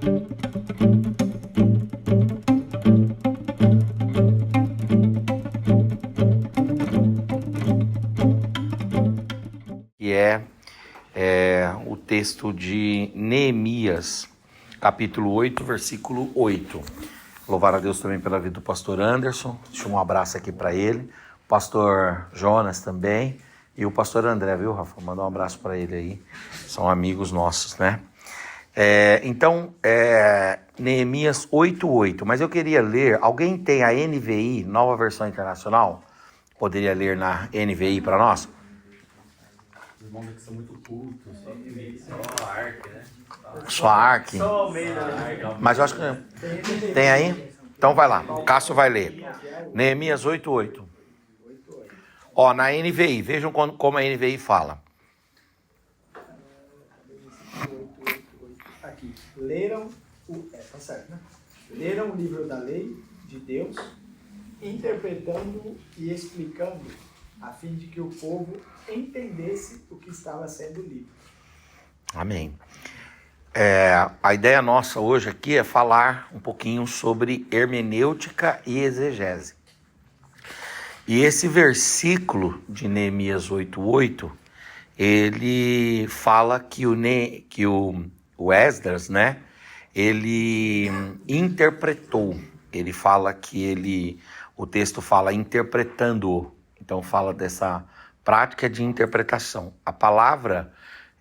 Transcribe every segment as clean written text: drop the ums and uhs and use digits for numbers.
Que é o texto de Neemias, capítulo 8, versículo 8. Louvar a Deus também pela vida do pastor Anderson, deixa um abraço aqui para ele, o pastor Jonas também, e o pastor André, viu, Rafa? Manda um abraço para ele aí, são amigos nossos, né? Neemias 8:8, mas eu queria ler, alguém tem a NVI, Nova Versão Internacional? Poderia ler na NVI para nós? Os irmãos aqui são muito cultos, só a Ark, né? Só a Ark. Só o meio da Ark. Mas eu acho que tem aí? Então vai lá, o Cássio vai ler. Neemias 8:8. Ó, na NVI, vejam como a NVI fala. Aqui, leram tá certo, né? Leram o livro da lei de Deus, interpretando e explicando, a fim de que o povo entendesse o que estava sendo lido. Amém. A ideia nossa hoje aqui é falar um pouquinho sobre hermenêutica e exegese. E esse versículo de Neemias 8:8, ele fala que o Esdras, né, ele interpretou. Ele fala que o texto fala interpretando. Então fala dessa prática de interpretação. A palavra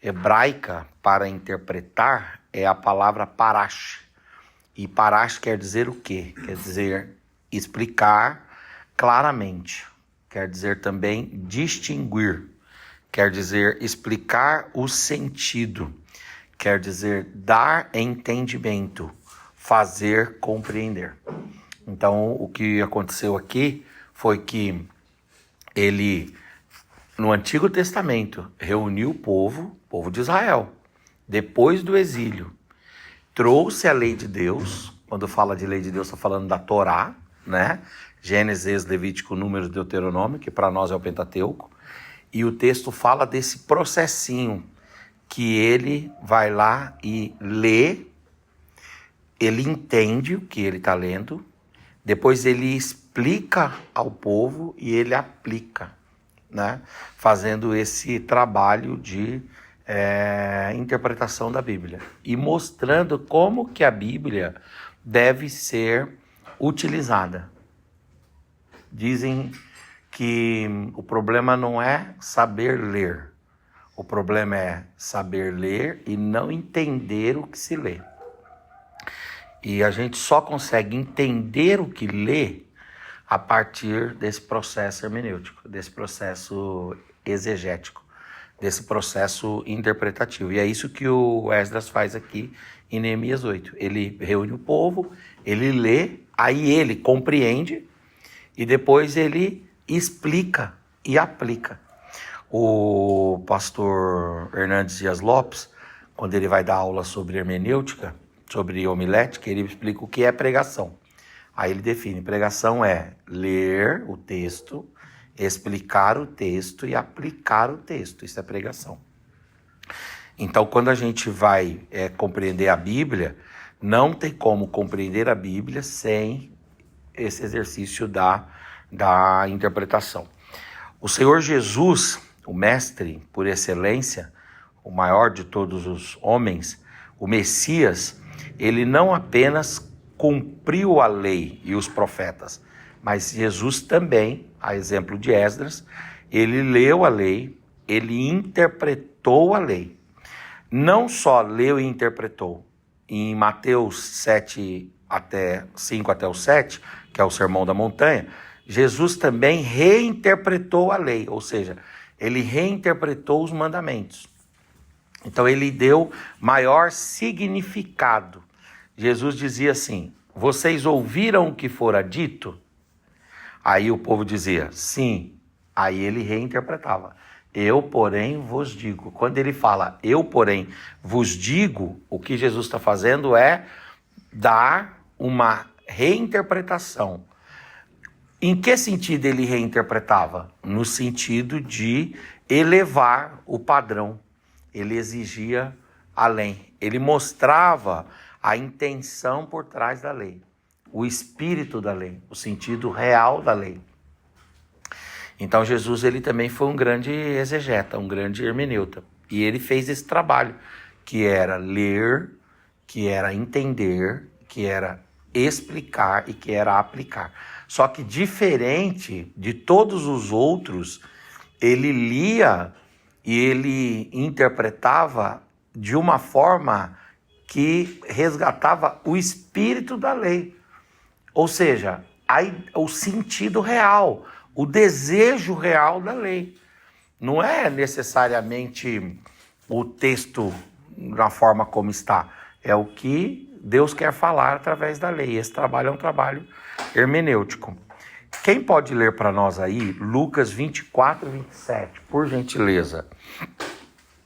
hebraica para interpretar é a palavra parash. E parash quer dizer o quê? Quer dizer explicar claramente. Quer dizer também distinguir. Quer dizer explicar o sentido. Quer dizer dar entendimento. Fazer compreender. Então o que aconteceu aqui foi que ele, no Antigo Testamento, reuniu o povo de Israel, depois do exílio, trouxe a lei de Deus. Quando fala de lei de Deus, está falando da Torá, né? Gênesis, Levítico, Números, Deuteronômio, que para nós é o Pentateuco, e o texto fala desse processinho, que ele vai lá e lê, ele entende o que ele está lendo, depois ele explica ao povo e ele aplica, né? Fazendo esse trabalho de interpretação da Bíblia e mostrando como que a Bíblia deve ser utilizada. Dizem que o problema não é saber ler, o problema é saber ler e não entender o que se lê. E a gente só consegue entender o que lê a partir desse processo hermenêutico, desse processo exegético, desse processo interpretativo. E é isso que o Esdras faz aqui em Neemias 8. Ele reúne o povo, ele lê, aí ele compreende e depois ele explica e aplica. O pastor Hernandes Dias Lopes, quando ele vai dar aula sobre hermenêutica, sobre homilética, ele explica o que é pregação. Aí ele define, pregação é ler o texto, explicar o texto e aplicar o texto. Isso é pregação. Então, quando a gente vai compreender a Bíblia, não tem como compreender a Bíblia sem esse exercício da interpretação. O Senhor Jesus, o mestre por excelência, o maior de todos os homens, o Messias, ele não apenas cumpriu a lei e os profetas, mas Jesus também, a exemplo de Esdras, ele leu a lei, ele interpretou a lei. Não só leu e interpretou. Em Mateus 5 até o 7, que é o Sermão da Montanha, Jesus também reinterpretou a lei, ou seja, ele reinterpretou os mandamentos. Então ele deu maior significado. Jesus dizia assim, vocês ouviram o que fora dito? Aí o povo dizia, sim. Aí ele reinterpretava. Eu, porém, vos digo. Quando ele fala, eu, porém, vos digo, o que Jesus está fazendo é dar uma reinterpretação. Em que sentido ele reinterpretava? No sentido de elevar o padrão. Ele exigia além. Ele mostrava a intenção por trás da lei, o espírito da lei, o sentido real da lei. Então Jesus ele também foi um grande exegeta, um grande hermeneuta. E ele fez esse trabalho, que era ler, que era entender, que era explicar e que era aplicar. Só que diferente de todos os outros, ele lia e ele interpretava de uma forma que resgatava o espírito da lei. Ou seja, o sentido real, o desejo real da lei. Não é necessariamente o texto na forma como está. É o que Deus quer falar através da lei. Esse trabalho é um trabalho hermenêutico. Quem pode ler para nós aí Lucas 24, 27, por gentileza?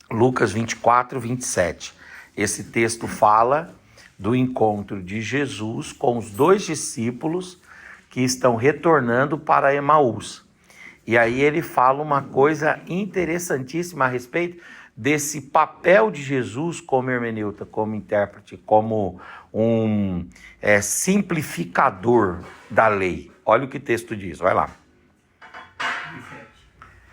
Lucas 24, 27. Esse texto fala do encontro de Jesus com os 2 discípulos que estão retornando para Emaús. E aí ele fala uma coisa interessantíssima a respeito desse papel de Jesus como hermeneuta, como intérprete, como um simplificador da lei. Olha o que o texto diz, vai lá. 17.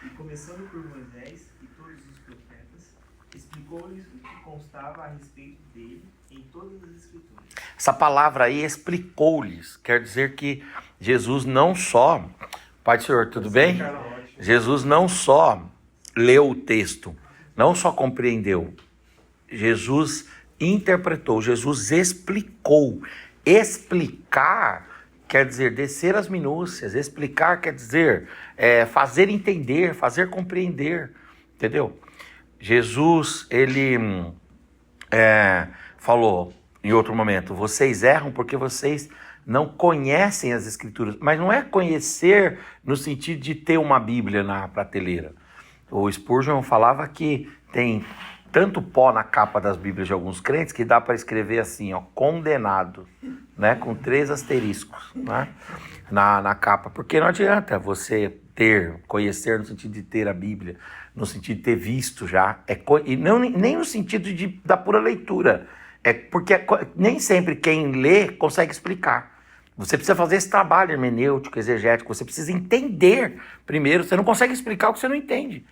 E começando por Moisés e todos os profetas, explicou-lhes o que constava a respeito dele em todas as escrituras. Essa palavra aí, explicou-lhes, quer dizer que Jesus não só... Pai do Senhor, tudo bem? Jesus não só leu o texto, não só compreendeu, Jesus interpretou, Jesus explicou. Explicar quer dizer descer as minúcias, explicar quer dizer fazer entender, fazer compreender, entendeu? Jesus, ele falou em outro momento, vocês erram porque vocês não conhecem as Escrituras, mas não é conhecer no sentido de ter uma Bíblia na prateleira. O Spurgeon falava que tem tanto pó na capa das Bíblias de alguns crentes que dá para escrever assim, ó, condenado, né, com 3 asteriscos, né, na capa, porque não adianta você conhecer no sentido de ter a Bíblia, no sentido de ter visto já, e não, nem no sentido da pura leitura, porque nem sempre quem lê consegue explicar. Você precisa fazer esse trabalho hermenêutico, exegético, você precisa entender primeiro, você não consegue explicar o que você não entende.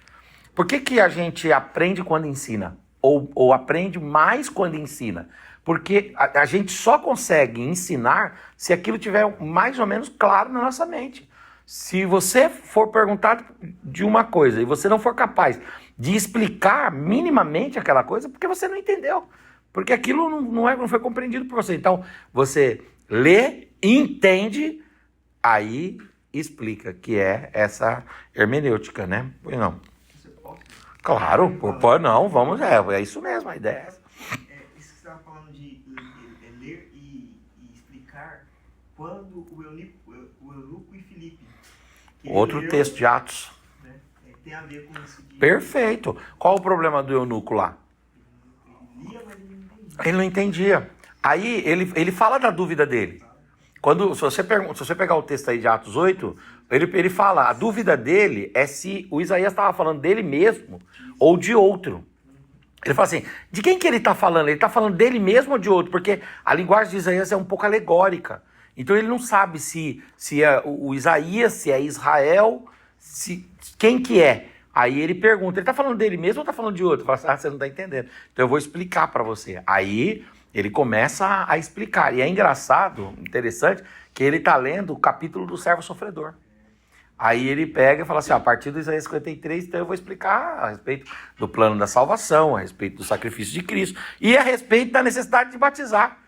Por que a gente aprende quando ensina? Ou aprende mais quando ensina? Porque a gente só consegue ensinar se aquilo estiver mais ou menos claro na nossa mente. Se você for perguntado de uma coisa e você não for capaz de explicar minimamente aquela coisa, porque você não entendeu. Porque aquilo não foi compreendido por você. Então, você lê, entende, aí explica, que é essa hermenêutica, né? Pois não. Claro, não, vamos, é isso mesmo, a ideia é essa. Isso que você estava falando de ler e explicar, quando o Eunuco e Filipe... Outro texto de Atos. Né, tem a ver com isso. Perfeito. Qual o problema do eunuco lá? Ele lia, mas ele não entendia. Ele não entendia. Aí ele fala da dúvida dele. Se você pegar o texto aí de Atos 8, ele fala, a dúvida dele é se o Isaías estava falando dele mesmo ou de outro. Ele fala assim, de quem que ele está falando? Ele está falando dele mesmo ou de outro? Porque a linguagem de Isaías é um pouco alegórica. Então ele não sabe se é o Isaías, se é Israel, quem que é. Aí ele pergunta, ele está falando dele mesmo ou está falando de outro? Fala assim, você não está entendendo. Então eu vou explicar para você. Aí ele começa a explicar. E é engraçado, interessante, que ele está lendo o capítulo do servo sofredor. Aí ele pega e fala assim, a partir do Isaías 53, então eu vou explicar a respeito do plano da salvação, a respeito do sacrifício de Cristo e a respeito da necessidade de batizar.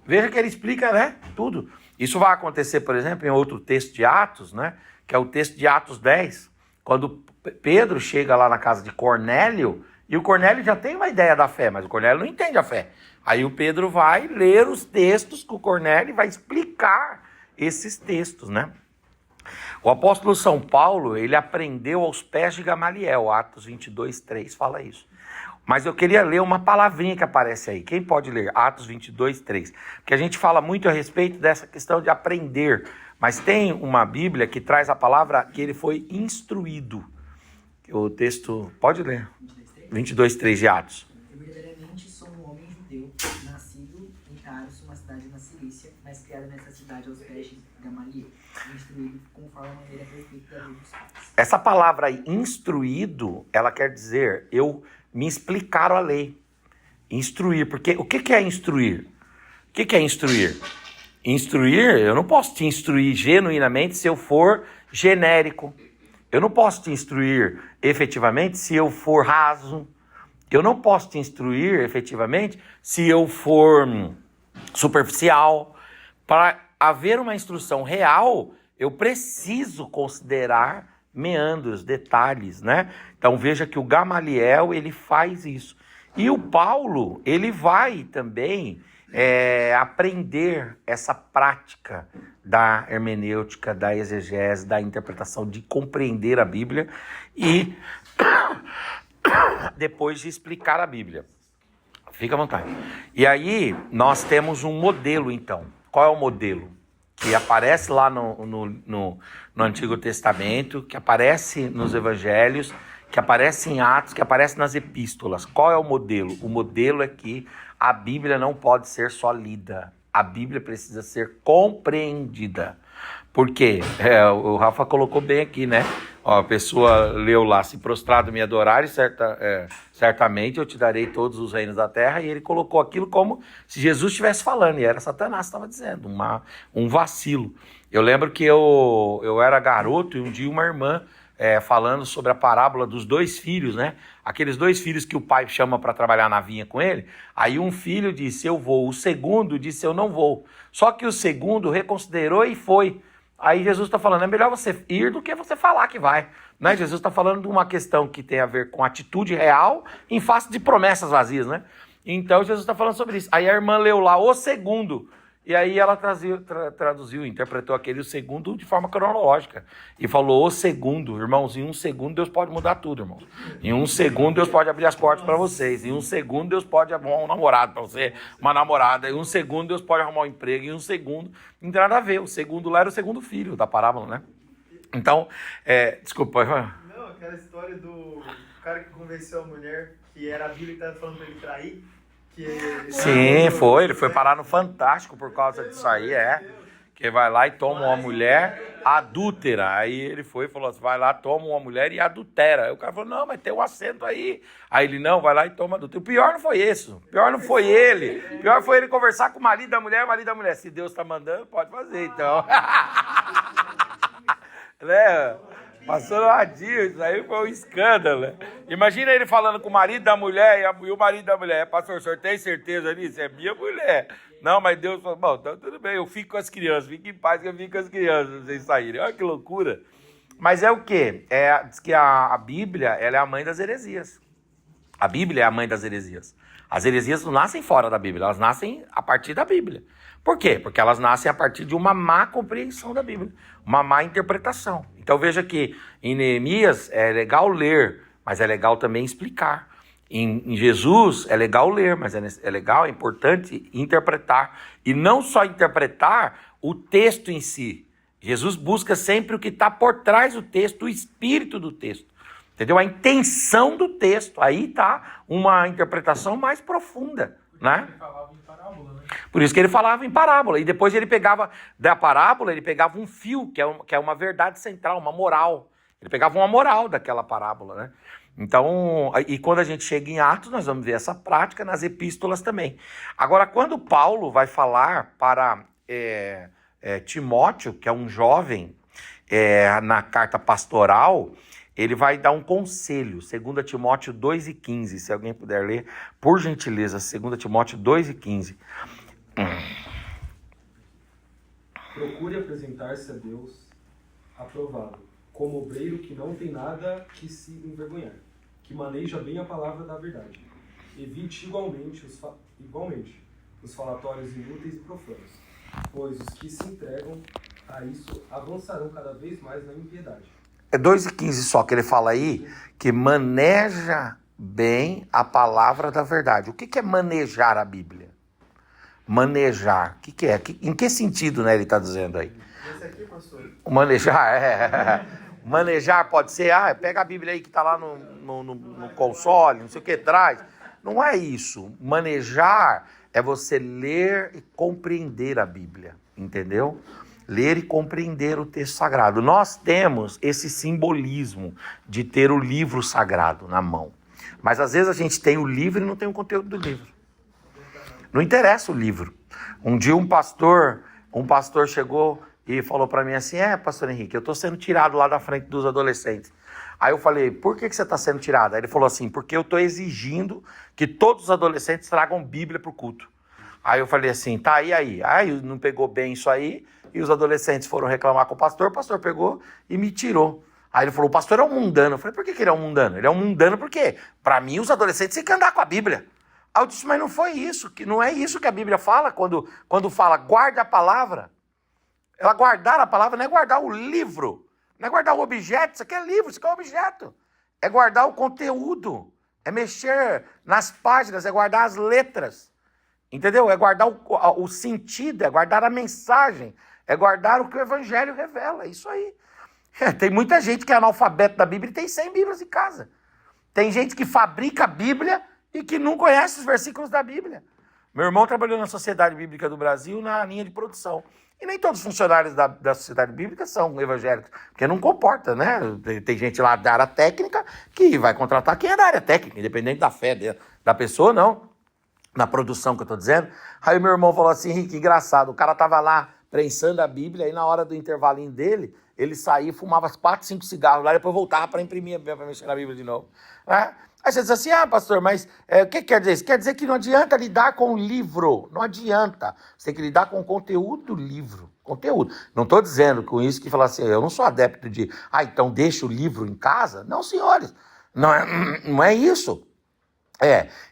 Veja que ele explica, né, tudo. Isso vai acontecer, por exemplo, em outro texto de Atos, né, que é o texto de Atos 10, quando Pedro chega lá na casa de Cornélio, e o Cornélio já tem uma ideia da fé, mas o Cornélio não entende a fé. Aí o Pedro vai ler os textos com o Cornélio e vai explicar esses textos, né? O apóstolo São Paulo, ele aprendeu aos pés de Gamaliel, Atos 22, 3 fala isso. Mas eu queria ler uma palavrinha que aparece aí. Quem pode ler? Atos 22, 3. Porque a gente fala muito a respeito dessa questão de aprender. Mas tem uma Bíblia que traz a palavra que ele foi instruído. O texto, pode ler. 22, 3 de Atos. Eu verdadeiramente sou um homem judeu, nascido em Tarso, uma cidade na Cilícia, mas criada nessa cidade aos pés de Gamaliel, instruído conforme a maneira perfeita da lei dos pais. Essa palavra aí, instruído, ela quer dizer, me explicaram a lei. Instruir, porque o que é instruir? O que é instruir? Instruir, eu não posso te instruir genuinamente se eu for genérico. Eu não posso te instruir efetivamente se eu for raso. Eu não posso te instruir efetivamente se eu for superficial. Para haver uma instrução real, eu preciso considerar meandros, detalhes, né? Então veja que o Gamaliel, ele faz isso. E o Paulo, ele vai também aprender essa prática da hermenêutica, da exegese, da interpretação, de compreender a Bíblia e depois de explicar a Bíblia. Fica à vontade. E aí, nós temos um modelo, então. Qual é o modelo? Que aparece lá no Antigo Testamento, que aparece nos Evangelhos, que aparece em Atos, que aparece nas Epístolas. Qual é o modelo? O modelo é que a Bíblia não pode ser só lida. A Bíblia precisa ser compreendida. Por quê? O Rafa colocou bem aqui, né? Ó, a pessoa leu lá, se prostrado me adorar, certamente eu te darei todos os reinos da terra, e ele colocou aquilo como se Jesus estivesse falando, e era Satanás que estava dizendo, um vacilo. Eu lembro que eu era garoto e um dia uma irmã falando sobre a parábola dos 2 filhos, né? Aqueles 2 filhos que o pai chama para trabalhar na vinha com ele, aí um filho disse, eu vou, o segundo disse, eu não vou. Só que o segundo reconsiderou e foi. Aí Jesus está falando, é melhor você ir do que você falar que vai. Né? Jesus está falando de uma questão que tem a ver com atitude real em face de promessas vazias, né? Então Jesus está falando sobre isso. Aí a irmã leu lá o segundo, e aí ela traduziu, interpretou aquele o segundo de forma cronológica. E falou o segundo, irmãos, em 1 segundo Deus pode mudar tudo, irmãos. Em 1 segundo Deus pode abrir as portas para vocês. Em 1 segundo Deus pode arrumar um namorado para você, uma namorada. Em 1 segundo Deus pode arrumar um emprego. Em 1 segundo, não tem nada a ver. O segundo lá era o segundo filho da parábola, né? Então, desculpa. Não, aquela história do cara que convenceu a mulher que era a Bíblia que estava falando para ele trair. Sim, ele foi parar no Fantástico por causa disso aí, que vai lá e toma uma mulher adúltera, aí ele foi e falou assim, vai lá, toma uma mulher e adultera, aí o cara falou, não, mas tem um acento aí ele, não, vai lá e toma adultera. O pior não foi isso, o pior não foi ele, o pior foi ele conversar com o marido da mulher, se Deus tá mandando, pode fazer, então. Né? Passou no radinho, isso aí foi um escândalo, né? Imagina ele falando com o marido da mulher e o marido da mulher, pastor, o senhor tem certeza disso? É minha mulher. Não, mas Deus falou, bom, então tudo bem, eu fico com as crianças, fique em paz que eu fico com as crianças, vocês saírem. Olha que loucura. Mas é o quê? Diz que a Bíblia, ela é a mãe das heresias. A Bíblia é a mãe das heresias. As heresias não nascem fora da Bíblia, elas nascem a partir da Bíblia. Por quê? Porque elas nascem a partir de uma má compreensão da Bíblia, uma má interpretação. Então veja que em Neemias é legal ler, mas é legal também explicar. Em Jesus é legal ler, mas é legal, é importante interpretar. E não só interpretar o texto em si. Jesus busca sempre o que está por trás do texto, o espírito do texto. Entendeu? A intenção do texto. Aí está uma interpretação mais profunda, né? Ele falava em parábola, né? Por isso que ele falava em parábola. E depois ele pegava da parábola, ele pegava um fio, que é uma verdade central, uma moral. Ele pegava uma moral daquela parábola, né? Então, e quando a gente chega em Atos, nós vamos ver essa prática nas epístolas também. Agora, quando Paulo vai falar para Timóteo, que é um jovem, na carta pastoral, ele vai dar um conselho, 2 Timóteo 2,15, se alguém puder ler, por gentileza, 2 Timóteo 2,15. Procure apresentar-se a Deus aprovado, como obreiro que não tem nada que se envergonhar, que maneja bem a palavra da verdade. Evite igualmente os falatórios inúteis e profanos, pois os que se entregam a isso avançarão cada vez mais na impiedade. É 2,15 só que ele fala aí, que maneja bem a palavra da verdade. O que é manejar a Bíblia? Manejar, o que é? Em que sentido, né, ele está dizendo aí? Esse aqui, pastor. O manejar, Manejar pode ser, pega a Bíblia aí que está lá no console, não sei o que, traz. Não é isso. Manejar é você ler e compreender a Bíblia, entendeu? Ler e compreender o texto sagrado. Nós temos esse simbolismo de ter o livro sagrado na mão. Mas às vezes a gente tem o livro e não tem o conteúdo do livro. Não interessa o livro. Um dia um pastor chegou e falou para mim assim, pastor Henrique, eu estou sendo tirado lá da frente dos adolescentes. Aí eu falei, por que você está sendo tirado? Aí ele falou assim, porque eu estou exigindo que todos os adolescentes tragam Bíblia para o culto. Aí eu falei assim, tá, e aí? Aí não pegou bem isso aí, e os adolescentes foram reclamar com o pastor pegou e me tirou. Aí ele falou, o pastor é um mundano. Eu falei, por que ele é um mundano? Ele é um mundano porque, para mim, os adolescentes têm que andar com a Bíblia. Aí eu disse, mas não foi isso, que não é isso que a Bíblia fala quando fala guarda a palavra. Ela guardar a palavra não é guardar o livro, não é guardar o objeto, isso aqui é livro, isso aqui é objeto. É guardar o conteúdo, é mexer nas páginas, é guardar as letras, entendeu? É guardar o sentido, é guardar a mensagem, é guardar o que o Evangelho revela, é isso aí. Tem muita gente que é analfabeto da Bíblia e tem 100 Bíblias em casa. Tem gente que fabrica a Bíblia e que não conhece os versículos da Bíblia. Meu irmão trabalhou na Sociedade Bíblica do Brasil na linha de produção. E nem todos os funcionários da Sociedade Bíblica são evangélicos, porque não comporta, né? Tem gente lá da área técnica que vai contratar quem é da área técnica, independente da fé da pessoa, não. Na produção que eu estou dizendo. Aí meu irmão falou assim, Henrique, engraçado, o cara estava lá prensando a Bíblia, aí na hora do intervalinho dele, ele saía, fumava 4, 5 cigarros lá, depois voltava para imprimir, para mexer na Bíblia de novo. Aí você diz assim, pastor, mas o que quer dizer isso? Quer dizer que não adianta lidar com o livro, não adianta. Você tem que lidar com o conteúdo do livro, conteúdo. Não estou dizendo com isso que falar assim, eu não sou adepto de, então deixa o livro em casa. Não, senhores, não é isso.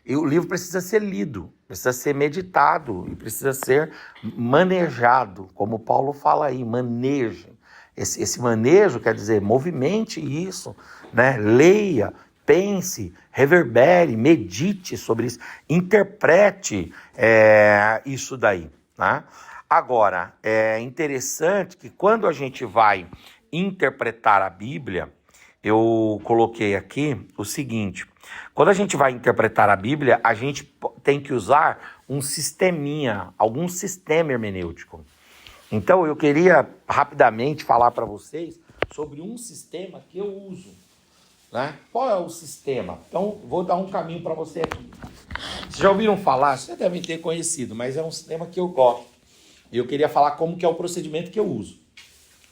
E o livro precisa ser lido, precisa ser meditado e precisa ser manejado, como Paulo fala aí, maneje. Esse manejo quer dizer, movimente isso, né? Leia, pense, reverbere, medite sobre isso, interprete isso daí. Né? Agora, é interessante que quando a gente vai interpretar a Bíblia, eu coloquei aqui o seguinte, quando a gente vai interpretar a Bíblia, a gente tem que usar um sisteminha, algum sistema hermenêutico. Então, eu queria rapidamente falar para vocês sobre um sistema que eu uso. Né? Qual é o sistema? Então, vou dar um caminho para você aqui. Vocês já ouviram falar? Vocês devem ter conhecido, mas é um sistema que eu gosto. E eu queria falar como que é o procedimento que eu uso.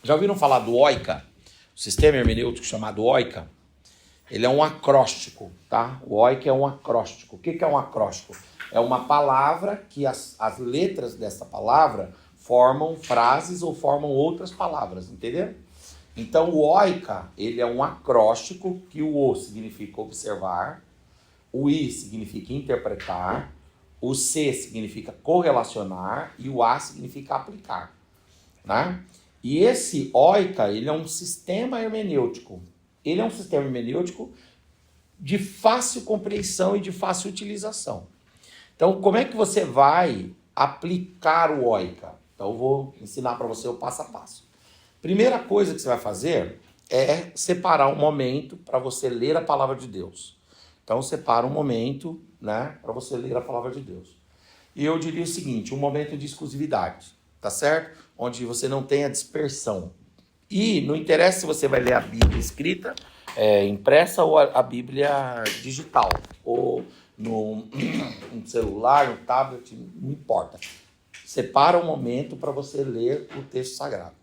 Já ouviram falar do OICA? O sistema hermenêutico chamado OICA? Ele é um acróstico, tá? O OICA é um acróstico. O que é um acróstico? É uma palavra que as letras dessa palavra formam frases ou formam outras palavras, entendeu? Então, o OICA, ele é um acróstico que o O significa observar, o I significa interpretar, o C significa correlacionar e o A significa aplicar. Né? E esse OICA, ele é um sistema hermenêutico. Ele é um sistema hermenêutico de fácil compreensão e de fácil utilização. Então, como é que você vai aplicar o OICA? Então, eu vou ensinar para você o passo a passo. Primeira coisa que você vai fazer é separar um momento para você ler a palavra de Deus. Então, separa um momento, né, para você ler a palavra de Deus. E eu diria o seguinte, um momento de exclusividade, tá certo? Onde você não tenha dispersão. E não interessa se você vai ler a Bíblia escrita, impressa ou a Bíblia digital, ou no celular, no tablet, não importa. Separa um momento para você ler o texto sagrado.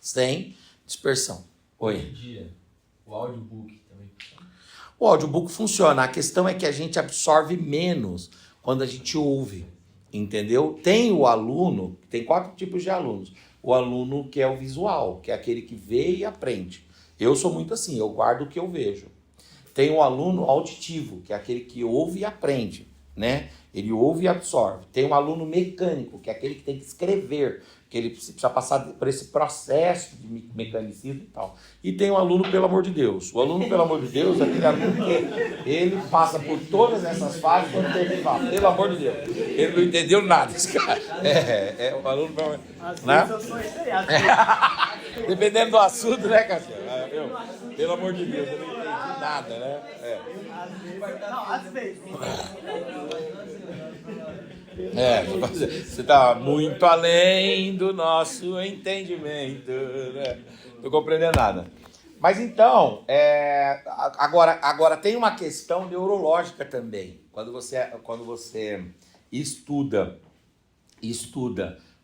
Sem dispersão. Oi. Dia. O audiobook também funciona? O audiobook funciona. A questão é que a gente absorve menos quando a gente ouve. Entendeu? Tem o aluno, tem 4 tipos de alunos. O aluno que é o visual, que é aquele que vê e aprende. Eu sou muito assim, eu guardo o que eu vejo. Tem o aluno auditivo, que é aquele que ouve e aprende, né? Ele ouve e absorve. Tem um aluno mecânico, que é aquele que tem que escrever, que ele precisa passar por esse processo de mecanicismo e tal. E tem um aluno, pelo amor de Deus. O aluno, pelo amor de Deus, é aquele aluno que ele passa por todas essas fases quando termina. Pelo amor de Deus. Ele não entendeu nada, esse cara. O aluno... Né? Dependendo do assunto, né, Cassiano? Pelo amor de Deus, eu não entendi nada, né? Não, às vezes. Você está muito além do nosso entendimento. Né? Não estou compreendendo nada. Mas então, agora tem uma questão neurológica também. Quando você estuda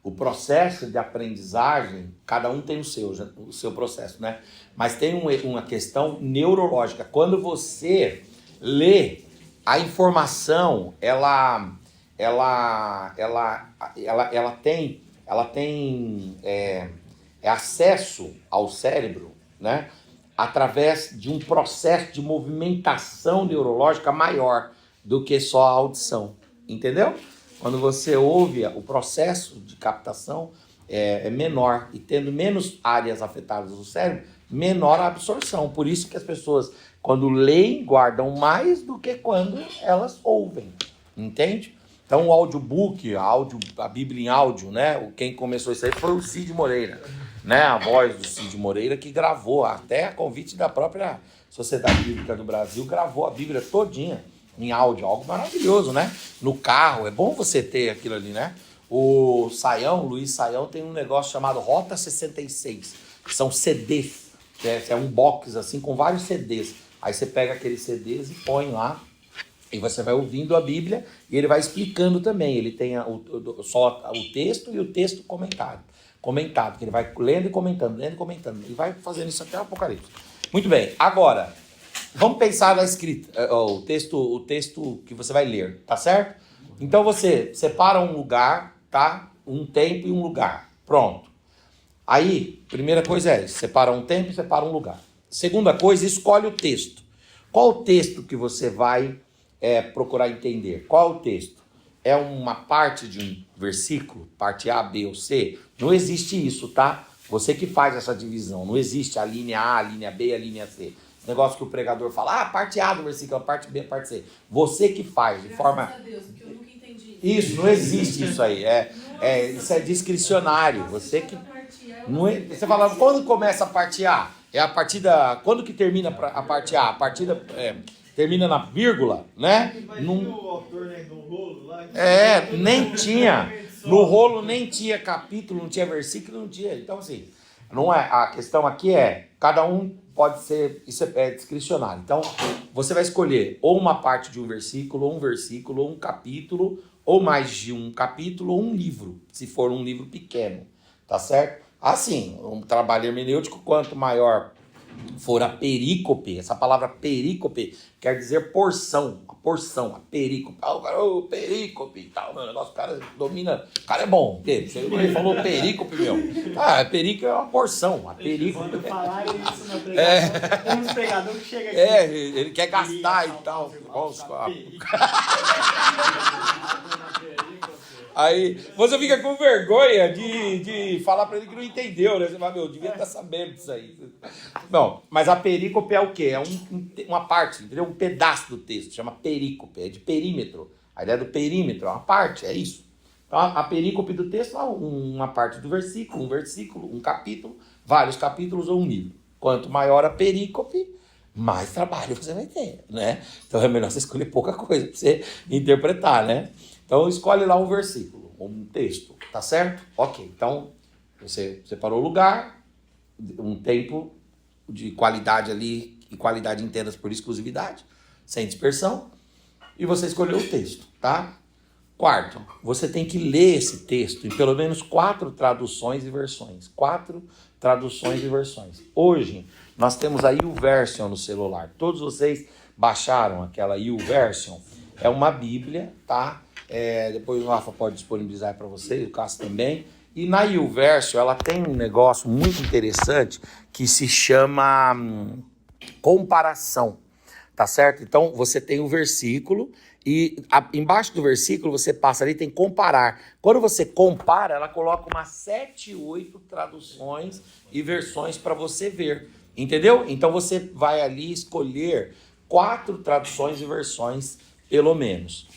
o processo de aprendizagem, cada um tem o seu processo, né? Mas tem uma questão neurológica. Quando você lê a informação, ela tem acesso ao cérebro, né? Através de um processo de movimentação neurológica maior do que só a audição, entendeu? Quando você ouve, o processo de captação é menor e tendo menos áreas afetadas do cérebro, menor a absorção. Por isso que as pessoas, quando leem, guardam mais do que quando elas ouvem, entende? Então o audiobook, a Bíblia em áudio, né? Quem começou isso aí foi o Cid Moreira, né? A voz do Cid Moreira, que gravou, até a convite da própria Sociedade Bíblica do Brasil, gravou a Bíblia todinha em áudio, algo maravilhoso, né? No carro, é bom você ter aquilo ali, né? O Luiz Saião, tem um negócio chamado Rota 66, que são CDs, que é um box assim com vários CDs. Aí você pega aqueles CDs e põe lá, e você vai ouvindo a Bíblia, e ele vai explicando também. Ele tem só o texto e o texto comentado, que ele vai lendo e comentando, e vai fazendo isso até o Apocalipse. Muito bem, agora, vamos pensar na escrita, o texto que você vai ler, tá certo? Então você separa um lugar, tá? Um tempo e um lugar, pronto. Aí, primeira coisa é isso, separa um tempo e separa um lugar. Segunda coisa, escolhe o texto. Qual o texto que você vai procurar entender? Qual o texto? É uma parte de um versículo, parte A, B ou C? Não existe isso, tá? Você que faz essa divisão, não existe a linha A, a linha B, a linha C. Negócio que o pregador fala, parte A do versículo, a parte B, a parte C. Você que faz de forma... Graças a Deus, porque eu nunca entendi. Isso, não existe isso aí. Isso é discricionário. Você que... Não é... Você fala, quando começa a parte A? É a partir da... Quando que termina a parte A? A partir da... termina na vírgula, né? Imagina o autor, né, do rolo lá. Nem tinha. No rolo nem tinha capítulo, não tinha versículo, não tinha. Então, assim, não é, a questão aqui cada um pode ser, isso é discricionário. Então, você vai escolher ou uma parte de um versículo, ou um capítulo, ou mais de um capítulo, ou um livro, se for um livro pequeno, tá certo? Assim, um trabalho hermenêutico, quanto maior for a perícope, essa palavra perícope quer dizer porção, a perícope. O perícope e tal, meu negócio, o cara domina, o cara é bom. Ele falou perícope, meu. Perícope é uma porção, a perícope. Quando falar isso na pregação, tem uns pregadores que chegam aqui. Ele quer gastar e tal. Aí você fica com vergonha de falar pra ele que não entendeu, né? Você fala, devia estar sabendo disso aí. Não, mas a perícope é o quê? É uma parte, entendeu? Um pedaço do texto, chama perícope, é de perímetro. A ideia do perímetro é uma parte, é isso. Então a perícope do texto é uma parte do versículo, um capítulo, vários capítulos ou um livro. Quanto maior a perícope, mais trabalho você vai ter, né? Então é melhor você escolher pouca coisa pra você interpretar, né? Então, escolhe lá um versículo, um texto, tá certo? Ok, então, você separou o lugar, um tempo de qualidade ali, e qualidade entendas por exclusividade, sem dispersão, e você escolheu o texto, tá? Quarto, você tem que ler esse texto em pelo menos 4 traduções e versões. 4 traduções e versões. Hoje, nós temos a YouVersion no celular. Todos vocês baixaram aquela YouVersion. É uma Bíblia, tá? Depois o Rafa pode disponibilizar para vocês, o Cássio também. E na YouVersion ela tem um negócio muito interessante que se chama comparação, tá certo? Então você tem o versículo e embaixo do versículo você passa ali, tem comparar. Quando você compara, ela coloca umas 7, 8 traduções e versões para você ver, entendeu? Então você vai ali escolher 4 traduções e versões, pelo menos.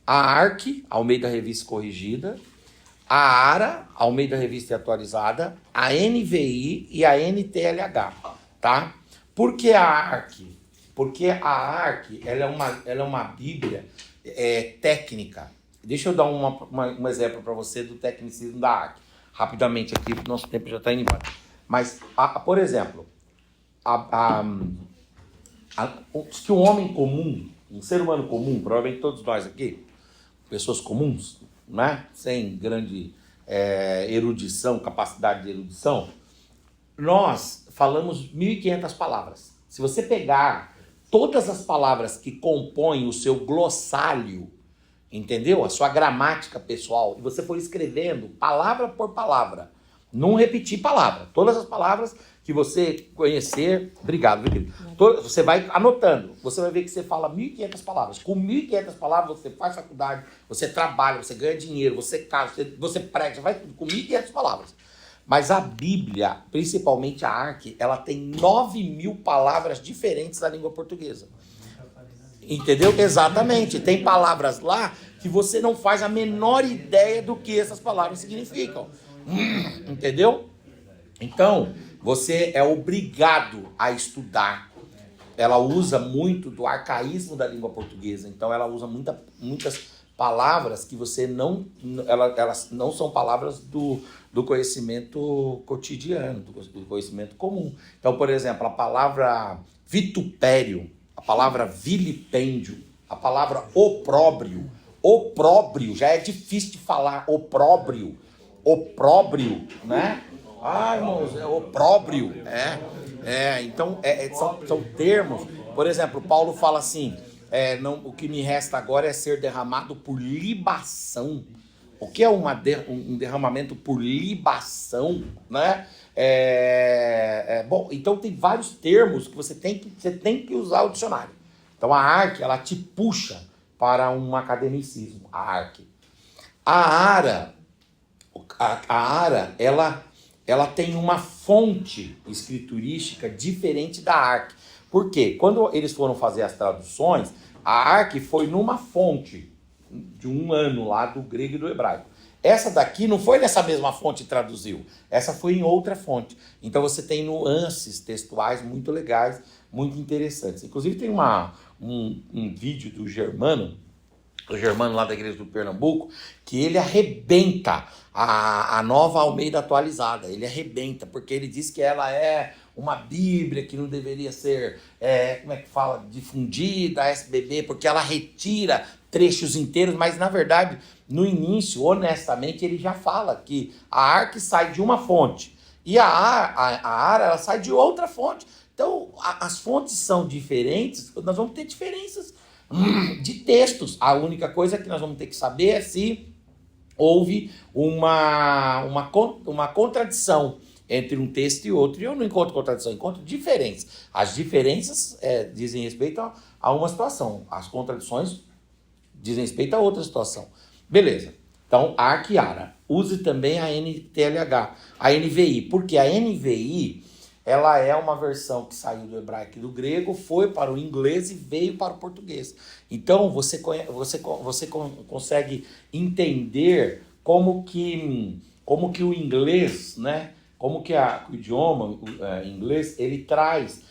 A ARC, Almeida Revista Corrigida, a ARA, Almeida Revista Atualizada, a NVI e a NTLH, tá? Por que a ARC? Porque a ARC ela é uma Bíblia técnica. Deixa eu dar um exemplo para você do tecnicismo da ARC. Rapidamente aqui, porque nosso tempo já está indo embora. Mas, por exemplo, que um homem comum, um ser humano comum, provavelmente todos nós aqui, pessoas comuns, né? Sem grande erudição, capacidade de erudição, nós falamos 1.500 palavras. Se você pegar todas as palavras que compõem o seu glossário, entendeu? A sua gramática pessoal, e você for escrevendo palavra por palavra, não repetir palavra, todas as palavras que você conhecer, obrigado, viu, querido? Você vai anotando, você vai ver que você fala 1.500 palavras. Com 1.500 palavras você faz faculdade, você trabalha, você ganha dinheiro, você casa, você prega, você vai tudo com 1.500 palavras. Mas a Bíblia, principalmente a ARC, ela tem 9.000 palavras diferentes da língua portuguesa. Entendeu? Exatamente. Tem palavras lá que você não faz a menor ideia do que essas palavras significam. Entendeu? Então, você é obrigado a estudar. Ela usa muito do arcaísmo da língua portuguesa. Então, ela usa muitas palavras que você não... Elas não são palavras do conhecimento cotidiano, do conhecimento comum. Então, por exemplo, a palavra vitupério, a palavra vilipêndio, a palavra opróbrio. Opróbrio, já é difícil de falar, opróbrio, né? Ah, irmãos, é opróbrio, então são termos. Por exemplo, Paulo fala assim, o que me resta agora é ser derramado por libação. O que é um derramamento por libação, né? Bom, então tem vários termos que você tem que usar o dicionário. Então a ARC, ela te puxa para um academicismo, a ARC. A ARA, ela tem uma fonte escriturística diferente da ARC. Por quê? Quando eles foram fazer as traduções, a ARC foi numa fonte de um ano lá do grego e do hebraico. Essa daqui não foi nessa mesma fonte que traduziu, essa foi em outra fonte. Então você tem nuances textuais muito legais, muito interessantes. Inclusive tem um vídeo do Germano lá da igreja do Pernambuco, que ele arrebenta a Nova Almeida atualizada. Ele arrebenta, porque ele diz que ela é uma Bíblia que não deveria ser, difundida, SBB, porque ela retira trechos inteiros, mas na verdade, no início, honestamente, ele já fala que a ARC sai de uma fonte e a ARA ela sai de outra fonte. Então, as fontes são diferentes, nós vamos ter diferenças de textos. A única coisa que nós vamos ter que saber é se houve uma contradição entre um texto e outro. E eu não encontro contradição, encontro diferenças. As diferenças dizem respeito a uma situação. As contradições dizem respeito a outra situação. Beleza. Então, ARC e ARA. Use também a NTLH, a NVI. Porque a NVI, ela é uma versão que saiu do hebraico e do grego, foi para o inglês e veio para o português. Então, você consegue entender como que o inglês, né? Como que o idioma inglês, ele traz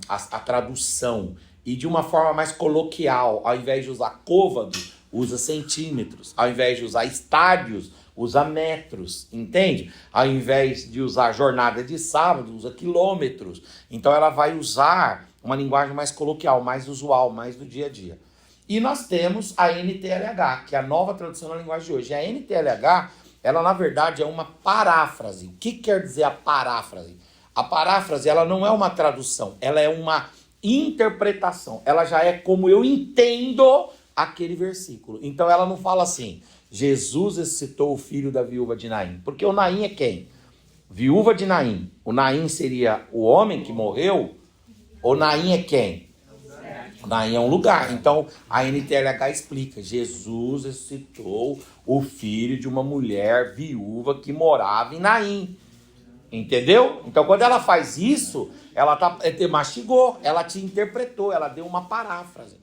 a tradução. E de uma forma mais coloquial, ao invés de usar côvado, usa centímetros. Ao invés de usar estádios, usa metros, entende? Ao invés de usar jornada de sábado, usa quilômetros. Então ela vai usar uma linguagem mais coloquial, mais usual, mais do dia a dia. E nós temos a NTLH, que é a nova tradução da linguagem de hoje. E a NTLH, ela na verdade é uma paráfrase. O que quer dizer a paráfrase? A paráfrase, ela não é uma tradução, ela é uma interpretação. Ela já é como eu entendo aquele versículo. Então ela não fala assim, Jesus ressuscitou o filho da viúva de Naim. Porque o Naim é quem? Viúva de Naim. O Naim seria o homem que morreu? O Naim é quem? O Naim é um lugar. Então a NTLH explica, Jesus ressuscitou o filho de uma mulher viúva que morava em Naim. Entendeu? Então quando ela faz isso, ela mastigou, ela te interpretou, ela deu uma paráfrase.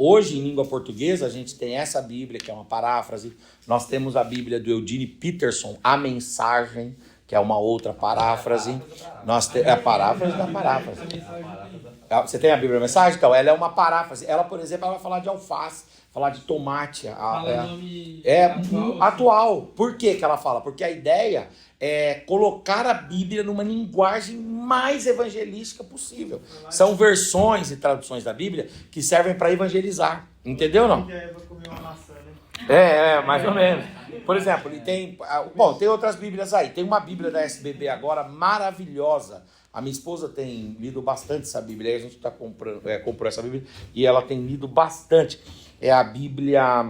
Hoje, em língua portuguesa, a gente tem essa Bíblia, que é uma paráfrase. Nós temos a Bíblia do Eugene Peterson, A Mensagem, que é uma outra paráfrase. A paráfrase da paráfrase. Você tem a Bíblia Mensagem? Então, ela é uma paráfrase. Ela, por exemplo, ela vai falar de alface, falar de tomate. Fala nome atual. Por que ela fala? Porque a ideia é colocar a Bíblia numa linguagem mais evangelística possível. São versões e traduções da Bíblia que servem para evangelizar. Entendeu ou não? A Eva comeu uma maçã, né? Mais ou menos. Por exemplo, tem outras Bíblias aí. Tem uma Bíblia da SBB agora maravilhosa. A minha esposa tem lido bastante essa Bíblia. A gente comprou essa Bíblia e ela tem lido bastante. É a Bíblia...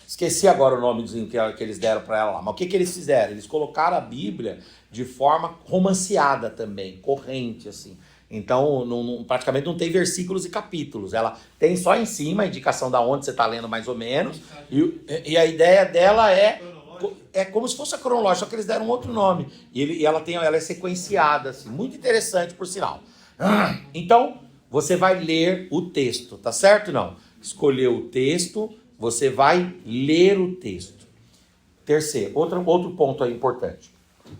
Esqueci agora o nomezinho que eles deram para ela lá. Mas o que eles fizeram? Eles colocaram a Bíblia de forma romanceada também, corrente, assim. Então, praticamente não tem versículos e capítulos. Ela tem só em cima a indicação da onde você está lendo mais ou menos. E a ideia dela é como se fosse a cronológica, só que eles deram um outro nome. E ela é sequenciada, assim, muito interessante, por sinal. Então, você vai ler o texto, tá certo? Não. Escolheu o texto, você vai ler o texto. Terceiro, outro ponto aí importante.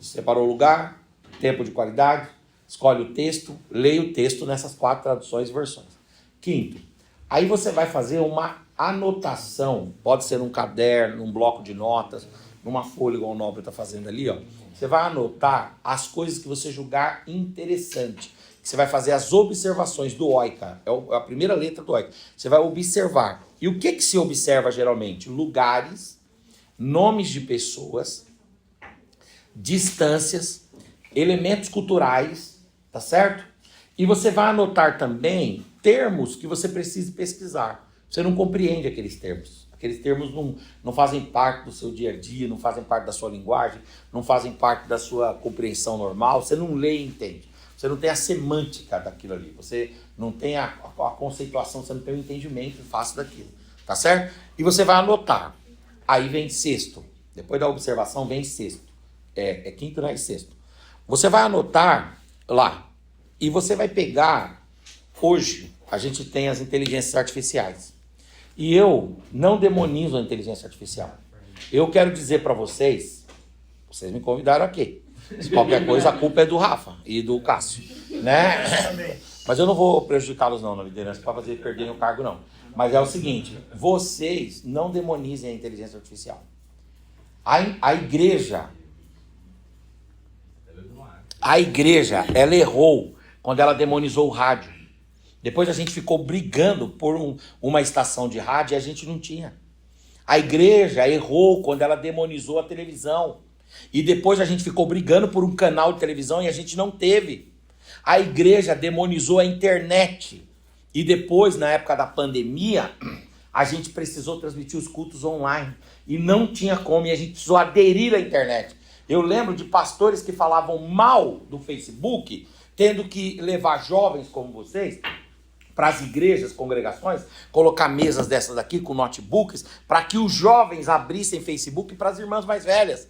Separou o lugar, tempo de qualidade, escolhe o texto, leia o texto nessas 4 traduções e versões. Quinto, aí você vai fazer uma anotação, pode ser num caderno, num bloco de notas, numa folha igual o Nobre está fazendo ali, ó. Você vai anotar as coisas que você julgar interessante. Você vai fazer as observações do OICA, é a primeira letra do OICA. Você vai observar. E o que se observa geralmente? Lugares, nomes de pessoas, distâncias, elementos culturais, tá certo? E você vai anotar também termos que você precise pesquisar. Você não compreende aqueles termos. Aqueles termos não fazem parte do seu dia a dia, não fazem parte da sua linguagem, não fazem parte da sua compreensão normal. Você não lê e entende. Você não tem a semântica daquilo ali. Você não tem a conceituação, você não tem o entendimento fácil daquilo. Tá certo? E você vai anotar. Aí vem sexto. Depois da observação vem sexto. É quinto, não é sexto. Você vai anotar lá. E você vai pegar... Hoje, a gente tem as inteligências artificiais. E eu não demonizo a inteligência artificial. Eu quero dizer para vocês me convidaram aqui. Se qualquer coisa, a culpa é do Rafa e do Cássio, né? Mas eu não vou prejudicá-los não na liderança para fazer perderem o cargo, não. Mas é o seguinte, vocês não demonizem a inteligência artificial. A igreja, ela errou quando ela demonizou o rádio. Depois a gente ficou brigando por uma estação de rádio e a gente não tinha. A igreja errou quando ela demonizou a televisão. E depois a gente ficou brigando por um canal de televisão e a gente não teve. A igreja demonizou a internet. E depois, na época da pandemia, a gente precisou transmitir os cultos online. E não tinha como, e a gente precisou aderir à internet. Eu lembro de pastores que falavam mal do Facebook, tendo que levar jovens como vocês para as igrejas, congregações, colocar mesas dessas daqui com notebooks, para que os jovens abrissem Facebook para as irmãs mais velhas.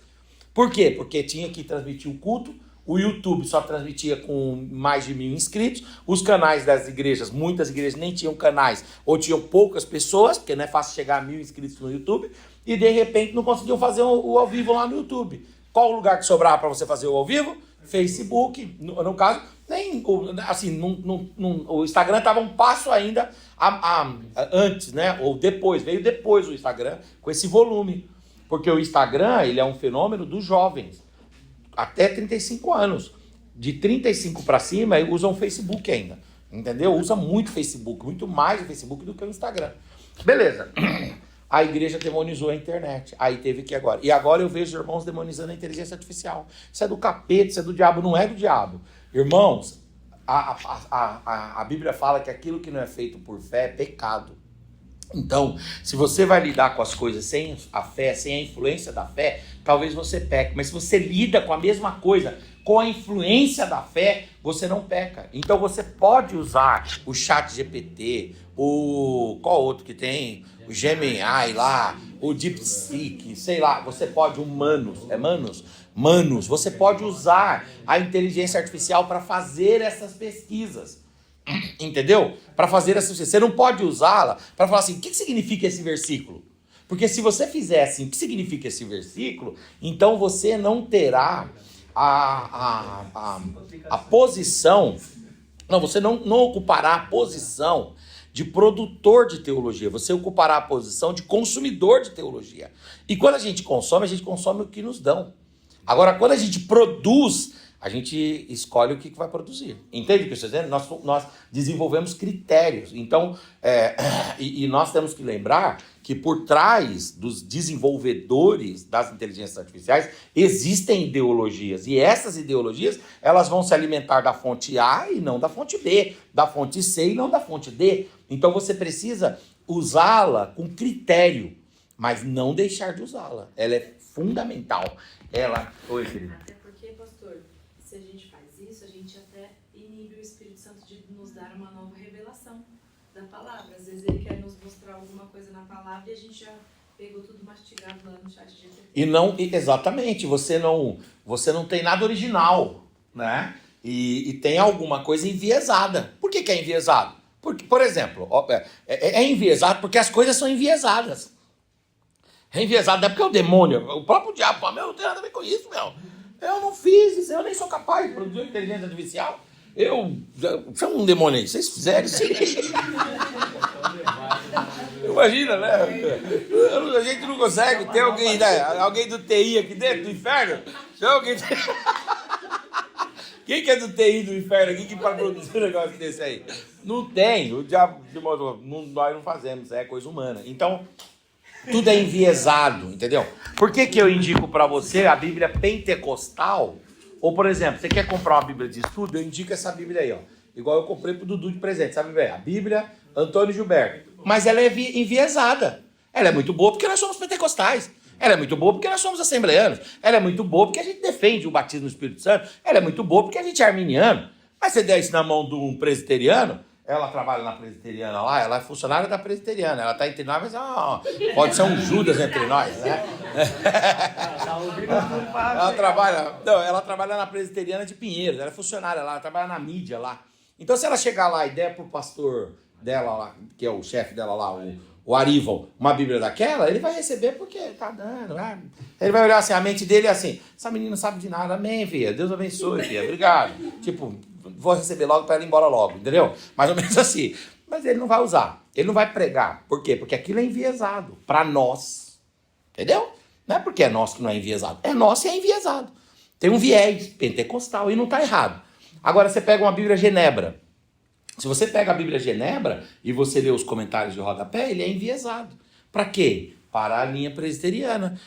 Por quê? Porque tinha que transmitir o culto, o YouTube só transmitia com mais de 1.000 inscritos, os canais das igrejas, muitas igrejas nem tinham canais, ou tinham poucas pessoas, porque não é fácil chegar a 1.000 inscritos no YouTube, e de repente não conseguiam fazer o ao vivo lá no YouTube. Qual o lugar que sobrava para você fazer o ao vivo? Facebook, no caso, nem assim, o Instagram estava um passo ainda antes, né? Ou depois, veio depois o Instagram com esse volume. Porque o Instagram, ele é um fenômeno dos jovens, até 35 anos. De 35 para cima, usam o Facebook ainda, entendeu? Usa muito Facebook, muito mais o Facebook do que o Instagram. Beleza. A igreja demonizou a internet. Aí teve que agora. E agora eu vejo irmãos demonizando a inteligência artificial. Isso é do capeta, isso é do diabo. Não é do diabo. Irmãos, a Bíblia fala que aquilo que não é feito por fé é pecado. Então, se você vai lidar com as coisas sem a fé, sem a influência da fé, talvez você peque. Mas se você lida com a mesma coisa, com a influência da fé, você não peca. Então você pode usar o ChatGPT, qual outro que tem? O Gemini lá, o DeepSeek, sei lá. Você pode, Manus, você pode usar a inteligência artificial para fazer essas pesquisas. Entendeu? Para fazer essa. Você não pode usá-la para falar assim, o que significa esse versículo? Porque se você fizer assim, o que significa esse versículo, então você não terá a posição... Não, você não ocupará a posição de produtor de teologia. Você ocupará a posição de consumidor de teologia. E quando a gente consome o que nos dão. Agora, quando a gente produz, a gente escolhe o que vai produzir. Entende o que eu estou dizendo? Nós desenvolvemos critérios. Então, e nós temos que lembrar que por trás dos desenvolvedores das inteligências artificiais existem ideologias. E essas ideologias, elas vão se alimentar da fonte A e não da fonte B, da fonte C e não da fonte D. Então você precisa usá-la com critério, mas não deixar de usá-la. Ela é fundamental. Oi, querida. Até porque, pastor, se a gente faz isso, a gente até inibe o Espírito Santo de nos dar uma nova revelação da palavra. Às vezes ele quer nos mostrar alguma coisa na palavra e a gente já pegou tudo mastigado lá no chat GPT. Exatamente, você não tem nada original, né? E tem alguma coisa enviesada. Por que é enviesado? Porque, por exemplo, é enviesado porque as coisas são enviesadas. É enviesado, não é porque é o demônio, o próprio diabo fala, não tem nada a ver com isso, meu. Eu não fiz isso, eu nem sou capaz de produzir inteligência artificial. Chama um demônio aí, vocês fizeram isso. Imagina, né? A gente não consegue ter alguém, né? Alguém do TI aqui dentro do inferno. Quem que é do TI do inferno aqui que pode produzir um negócio desse aí? Não tem, o diabo, nós não fazemos, é coisa humana. Então, tudo é enviesado, entendeu? Por que eu indico para você a Bíblia pentecostal? Ou, por exemplo, você quer comprar uma Bíblia de estudo? Eu indico essa Bíblia aí, ó. Igual eu comprei pro Dudu de presente, sabe, velho? A Bíblia Antônio Gilberto. Mas ela é enviesada. Ela é muito boa porque nós somos pentecostais. Ela é muito boa porque nós somos assembleanos. Ela é muito boa porque a gente defende o batismo no Espírito Santo. Ela é muito boa porque a gente é arminiano. Mas você der isso na mão de um presbiteriano, ela trabalha na presbiteriana lá, ela é funcionária da presbiteriana. Ela está entre nós, mas pode ser um Judas entre nós, né? Ela trabalha na presbiteriana de Pinheiros, ela é funcionária lá, ela trabalha na mídia lá. Então, se ela chegar lá e der pro pastor dela lá, que é o chefe dela lá, o Aríval, uma Bíblia daquela, ele vai receber porque tá dando, né? Ele vai olhar assim, a mente dele é assim, essa menina não sabe de nada, amém, filha, Deus abençoe, filha, obrigado. Tipo, vou receber logo para ela ir embora logo, entendeu? Mais ou menos assim. Mas ele não vai usar, ele não vai pregar. Por quê? Porque aquilo é enviesado para nós, entendeu? Não é porque é nosso que não é enviesado, é nosso e é enviesado. Tem um viés pentecostal e não tá errado. Agora você pega uma Bíblia Genebra. Se você pega a Bíblia Genebra e você lê os comentários de rodapé, ele é enviesado. Para quê? Para a linha presbiteriana.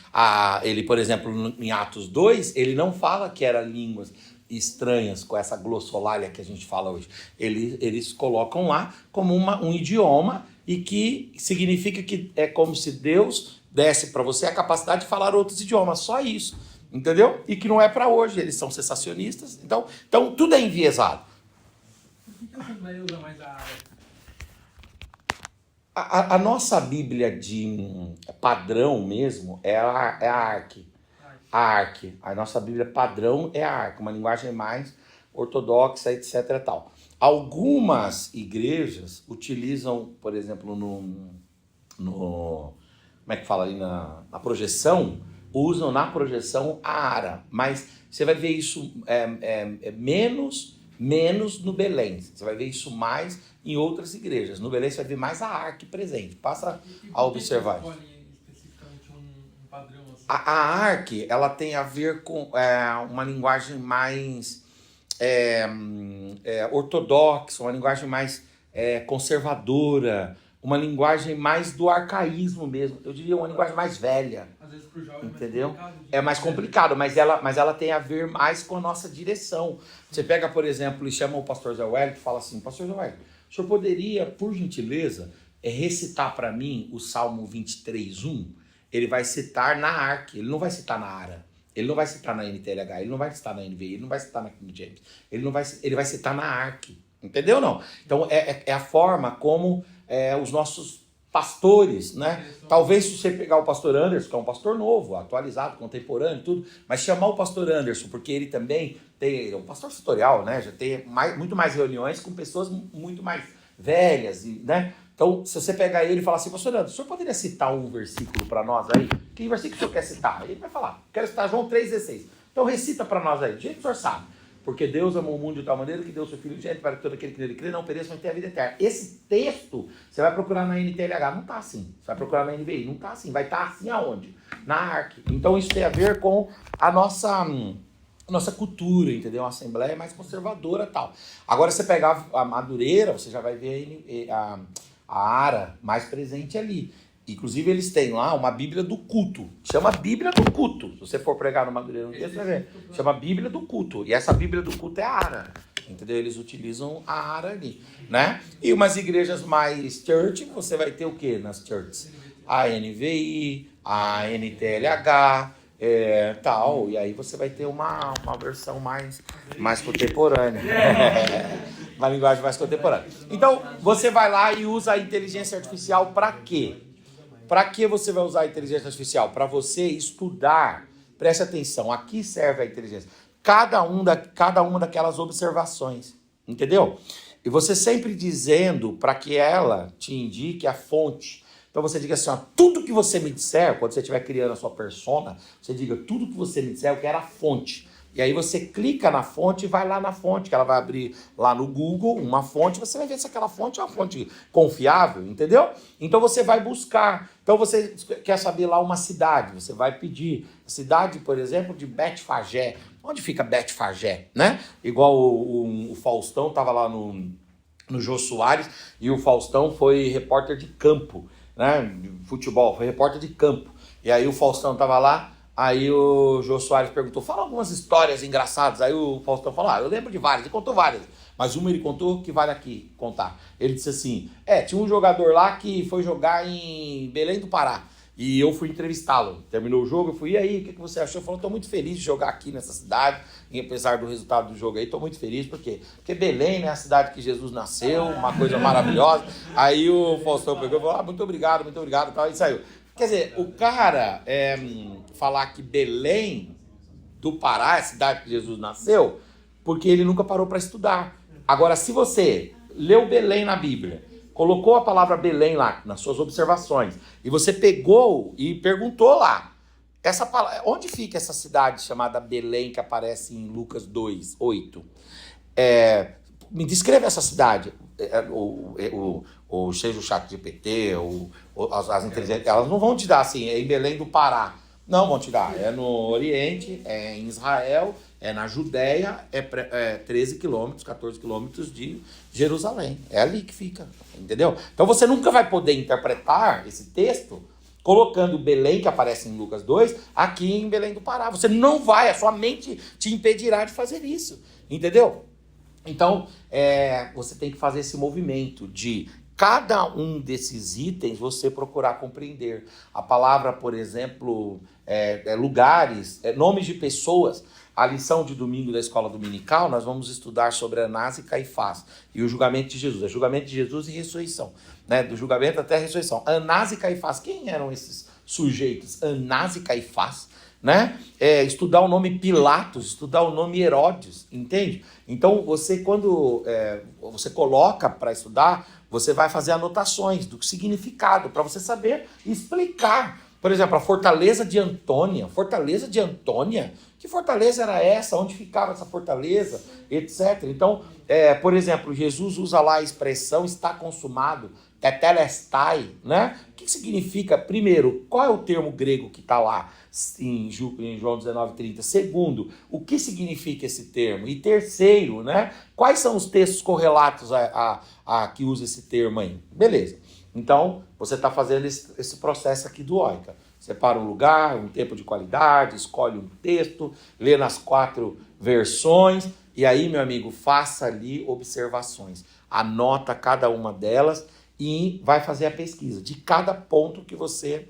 Ele, por exemplo, em Atos 2, ele não fala que eram línguas estranhas com essa glossolalia que a gente fala hoje. Eles colocam lá como um idioma e que significa que é como se Deus desse para você a capacidade de falar outros idiomas. Só isso. Entendeu? E que não é para hoje. Eles são cessacionistas. Então tudo é enviesado. Usa mais a A nossa Bíblia de padrão mesmo é a ARC. A ARC. A nossa Bíblia padrão é a ARC, uma linguagem mais ortodoxa, etc. e tal. Algumas igrejas utilizam, por exemplo, como é que fala ali na projeção, usam na projeção a ARA, mas você vai ver isso menos no Belém. Você vai ver isso mais em outras igrejas. No Belém você vai ver mais a ARC presente. Passa a observar. Especificamente um padrão assim? A ARC, ela tem a ver com uma linguagem mais ortodoxa, uma linguagem mais conservadora, uma linguagem mais do arcaísmo mesmo. Eu diria uma linguagem mais velha. Às vezes pro jovem entendeu? É mais complicado, mas ela tem a ver mais com a nossa direção. Você pega, por exemplo, e chama o pastor Zé Wellington e fala assim, pastor Zé Wellington, o senhor poderia, por gentileza, recitar para mim o Salmo 23:1? Ele vai citar na ARC, ele não vai citar na ARA, ele não vai citar na NTLH, ele não vai citar na NVI, ele não vai citar na King James, ele vai citar na ARC, entendeu ou não? Então é a forma como os nossos pastores, né? Talvez se você pegar o pastor Anderson, que é um pastor novo, atualizado, contemporâneo, tudo, mas chamar o pastor Anderson, porque ele também é um pastor setorial, né? Já tem muito mais reuniões com pessoas muito mais velhas, né? Então, se você pegar ele e falar assim, pastor Anderson, o senhor poderia citar um versículo para nós aí? Que versículo o senhor quer citar? Ele vai falar, quero citar João 3,16. Então recita para nós aí, do jeito que o senhor sabe. Porque Deus amou o mundo de tal maneira que deu seu Filho gente para que todo aquele que nele crê não pereça, mas tenha a vida eterna. Esse texto, você vai procurar na NTLH, não está assim. Você vai procurar na NVI, não está assim. Vai estar assim aonde? Na ARC. Então isso tem a ver com a nossa cultura, entendeu? A Assembleia é mais conservadora e tal. Agora você pegar a Madureira, você já vai ver a ARA mais presente ali. Inclusive, eles têm lá uma Bíblia do culto. Chama Bíblia do culto. Se você for pregar no Madureira um dia, você vai ver. Chama Bíblia do culto. E essa Bíblia do culto é a ARA. Entendeu? Eles utilizam a ARA ali, né? E umas igrejas mais church, você vai ter o quê nas churches? A NVI, a NTLH, tal. E aí você vai ter uma versão mais contemporânea. Uma linguagem mais contemporânea. Então, você vai lá e usa a inteligência artificial para quê? Para que você vai usar a inteligência artificial? Para você estudar. Preste atenção, aqui serve a inteligência. Cada uma daquelas observações. Entendeu? E você sempre dizendo para que ela te indique a fonte. Então você diga assim, ó, tudo que você me disser, quando você estiver criando a sua persona, você diga tudo que você me disser, eu quero a fonte. E aí você clica na fonte e vai lá na fonte, que ela vai abrir lá no Google uma fonte, você vai ver se aquela fonte é uma fonte confiável, entendeu? Então você vai buscar. Então você quer saber lá uma cidade, você vai pedir. Cidade, por exemplo, de Betfagé. Onde fica Betfagé, né? Igual o Faustão estava lá no Jô Soares, e o Faustão foi repórter de campo, né? De futebol, foi repórter de campo. E aí o Faustão estava lá, aí o Jô Soares perguntou, fala algumas histórias engraçadas. Aí o Faustão falou, eu lembro de várias, ele contou várias. Mas uma ele contou que vale aqui contar. Ele disse assim, tinha um jogador lá que foi jogar em Belém do Pará. E eu fui entrevistá-lo. Terminou o jogo, eu fui, e aí, o que você achou? Ele falou, estou muito feliz de jogar aqui nessa cidade, e apesar do resultado do jogo aí, estou muito feliz, porque Belém, né, a cidade que Jesus nasceu, uma coisa maravilhosa. Aí o Faustão pegou e falou, muito obrigado, tal, e saiu. Quer dizer, o cara falar que Belém do Pará é a cidade que Jesus nasceu, porque ele nunca parou para estudar. Agora, se você leu Belém na Bíblia, colocou a palavra Belém lá, nas suas observações, e você pegou e perguntou lá, essa palavra, onde fica essa cidade chamada Belém que aparece em Lucas 2:8? Me descreva essa cidade. Seja o ChatGPT, as inteligências, elas não vão te dar assim, é em Belém do Pará. Não vão te dar, é no Oriente, é em Israel, é na Judéia, 13 quilômetros, 14 quilômetros de Jerusalém. É ali que fica, entendeu? Então você nunca vai poder interpretar esse texto colocando Belém, que aparece em Lucas 2, aqui em Belém do Pará. Você não vai, a sua mente te impedirá de fazer isso, entendeu? Então, você tem que fazer esse movimento de cada um desses itens você procurar compreender. A palavra, por exemplo, lugares, nomes de pessoas. A lição de domingo da escola dominical, nós vamos estudar sobre Anás e Caifás e o julgamento de Jesus. É julgamento de Jesus e ressurreição, né? Do julgamento até a ressurreição. Anás e Caifás, quem eram esses sujeitos? Anás e Caifás, né? Estudar o nome Pilatos, estudar o nome Herodes, entende? Então, você quando você coloca para estudar, você vai fazer anotações do significado, para você saber explicar. Por exemplo, a fortaleza de Antônia. Fortaleza de Antônia? Que fortaleza era essa? Onde ficava essa fortaleza? Etc. Então, por exemplo, Jesus usa lá a expressão está consumado, tetelestai, né? O que significa? Primeiro, qual é o termo grego que está lá em João 19:30? Segundo, o que significa esse termo? E terceiro, né? Quais são os textos correlatos a que usa esse termo aí? Beleza. Então, você está fazendo esse processo aqui do OICA. Separa um lugar, um tempo de qualidade, escolhe um texto, lê nas 4 versões, e aí, meu amigo, faça ali observações. Anota cada uma delas e vai fazer a pesquisa de cada ponto que você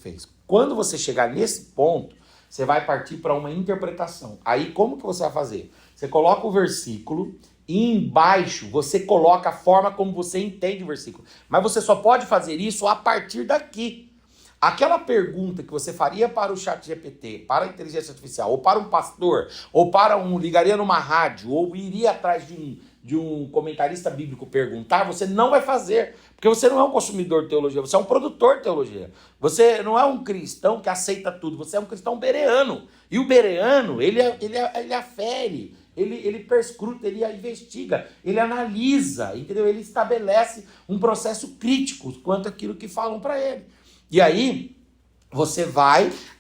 fez. Quando você chegar nesse ponto, você vai partir para uma interpretação. Aí, como que você vai fazer? Você coloca o versículo e embaixo você coloca a forma como você entende o versículo. Mas você só pode fazer isso a partir daqui. Aquela pergunta que você faria para o ChatGPT, para a inteligência artificial, ou para um pastor, ou ligaria numa rádio, ou iria atrás de um comentarista bíblico perguntar, você não vai fazer, Porque você não é um consumidor de teologia, você é um produtor de teologia. Você não é um cristão que aceita tudo, você é um cristão bereano. E o bereano, ele afere, ele perscruta, ele investiga, ele analisa, entendeu? Ele estabelece um processo crítico quanto àquilo que falam para ele. E aí,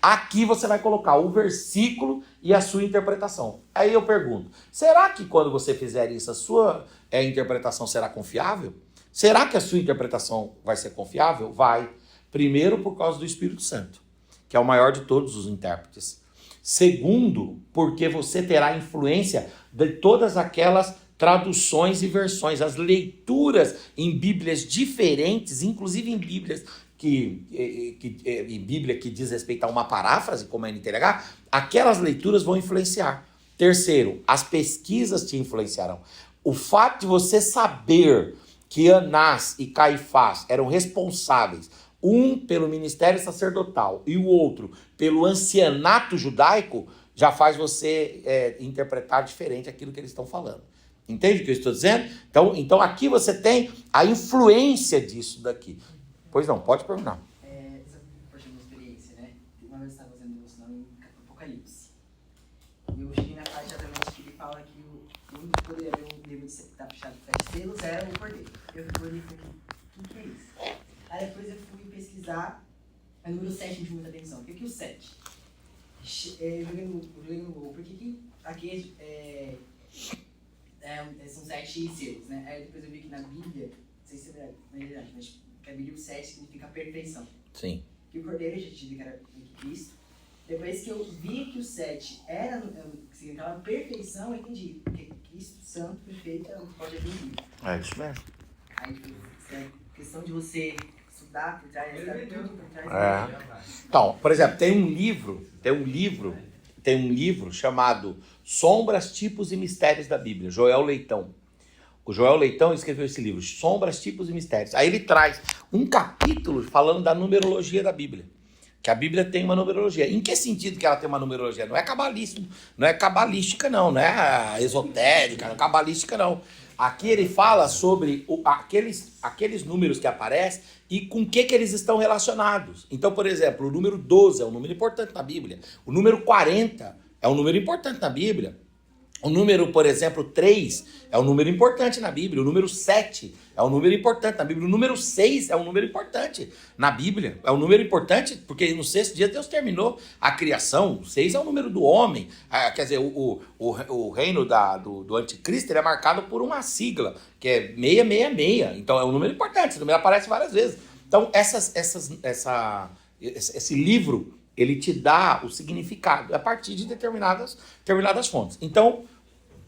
aqui você vai colocar o versículo e a sua interpretação. Aí eu pergunto, será que quando você fizer isso, a sua interpretação será confiável? Será que a sua interpretação vai ser confiável? Vai. Primeiro, por causa do Espírito Santo, que é o maior de todos os intérpretes. Segundo, porque você terá influência de todas aquelas traduções e versões, as leituras em Bíblias diferentes, inclusive em Bíblias em Bíblia que diz respeito a uma paráfrase, como a NTLH, aquelas leituras vão influenciar. Terceiro, as pesquisas te influenciarão. O fato de você saber que Anás e Caifás eram responsáveis, um pelo ministério sacerdotal e o outro pelo ancianato judaico, já faz você interpretar diferente aquilo que eles estão falando. Entende o que eu estou dizendo? Então aqui você tem a influência disso daqui. Pois não, pode perguntar. Poxa, uma experiência, né? Uma vez eu estava fazendo devocional em Apocalipse. E eu cheguei na parte exatamente que ele fala que o único que poderia ver um livro de estar fechado de 7 selos era o cordeiro. Eu fui ali e falei, o que é isso? Aí depois eu fui pesquisar, o número 7 me chamou muita atenção. O que é o 7? Joguei no Google, por que aqui são 7 selos, né? Aí depois eu vi que na Bíblia, não sei se é verdade, mas que a Bíblia o 7 significa perfeição. Sim. Que o cordeiro eu já tive que era Cristo. Depois que eu vi que o 7 significava perfeição, eu entendi. Porque Cristo, santo, perfeito, não pode haver livro. É isso mesmo. Aí, é questão de você estudar por trás, estudar tudo por trás. Então, por exemplo, tem um livro chamado Sombras, Tipos e Mistérios da Bíblia, Joel Leitão. O Joel Leitão escreveu esse livro, Sombras, Tipos e Mistérios. Aí ele traz um capítulo falando da numerologia da Bíblia. Que a Bíblia tem uma numerologia. Em que sentido que ela tem uma numerologia? Não é cabalística, não é esotérica, não é cabalística, não. Aqui ele fala sobre aqueles números que aparecem e com que eles estão relacionados. Então, por exemplo, o número 12 é um número importante na Bíblia. O número 40 é um número importante na Bíblia. O número, por exemplo, 3 é um número importante na Bíblia. O número 7 é um número importante na Bíblia. O número 6 é um número importante na Bíblia. É um número importante porque no 6º dia Deus terminou a criação. O 6 é o número do homem. Quer dizer, o reino do anticristo ele é marcado por uma sigla, que é 666. Então é um número importante. Esse número aparece várias vezes. Então esse livro ele te dá o significado a partir de determinadas fontes. Então,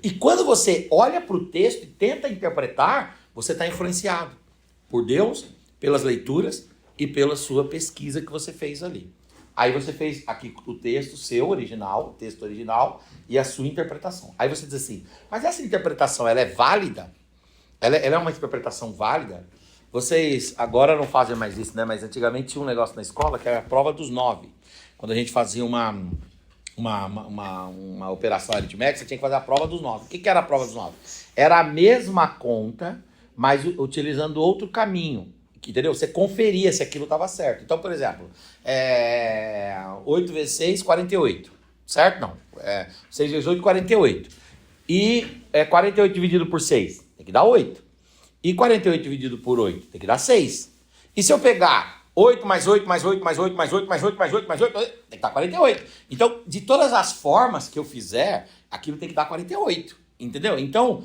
e quando você olha para o texto e tenta interpretar, você está influenciado por Deus, pelas leituras e pela sua pesquisa que você fez ali. Aí você fez aqui o texto seu original, o texto original e a sua interpretação. Aí você diz assim, mas essa interpretação ela é válida? Ela é uma interpretação válida? Vocês agora não fazem mais isso, né? Mas antigamente tinha um negócio na escola que era a prova dos 9. Quando a gente fazia uma operação aritmética, você tinha que fazer a prova dos 9. O que era a prova dos 9? Era a mesma conta, mas utilizando outro caminho. Entendeu? Você conferia se aquilo estava certo. Então, por exemplo, 8 vezes 6, 48. Certo? Não. 6 vezes 8, 48. E 48 dividido por 6, tem que dar 8. E 48 dividido por 8, tem que dar 6. E se eu pegar 8 mais 8, mais 8, mais 8, mais 8, mais 8, mais 8, mais 8, tem que dar 48. Então, de todas as formas que eu fizer, aquilo tem que dar 48. Entendeu? Então,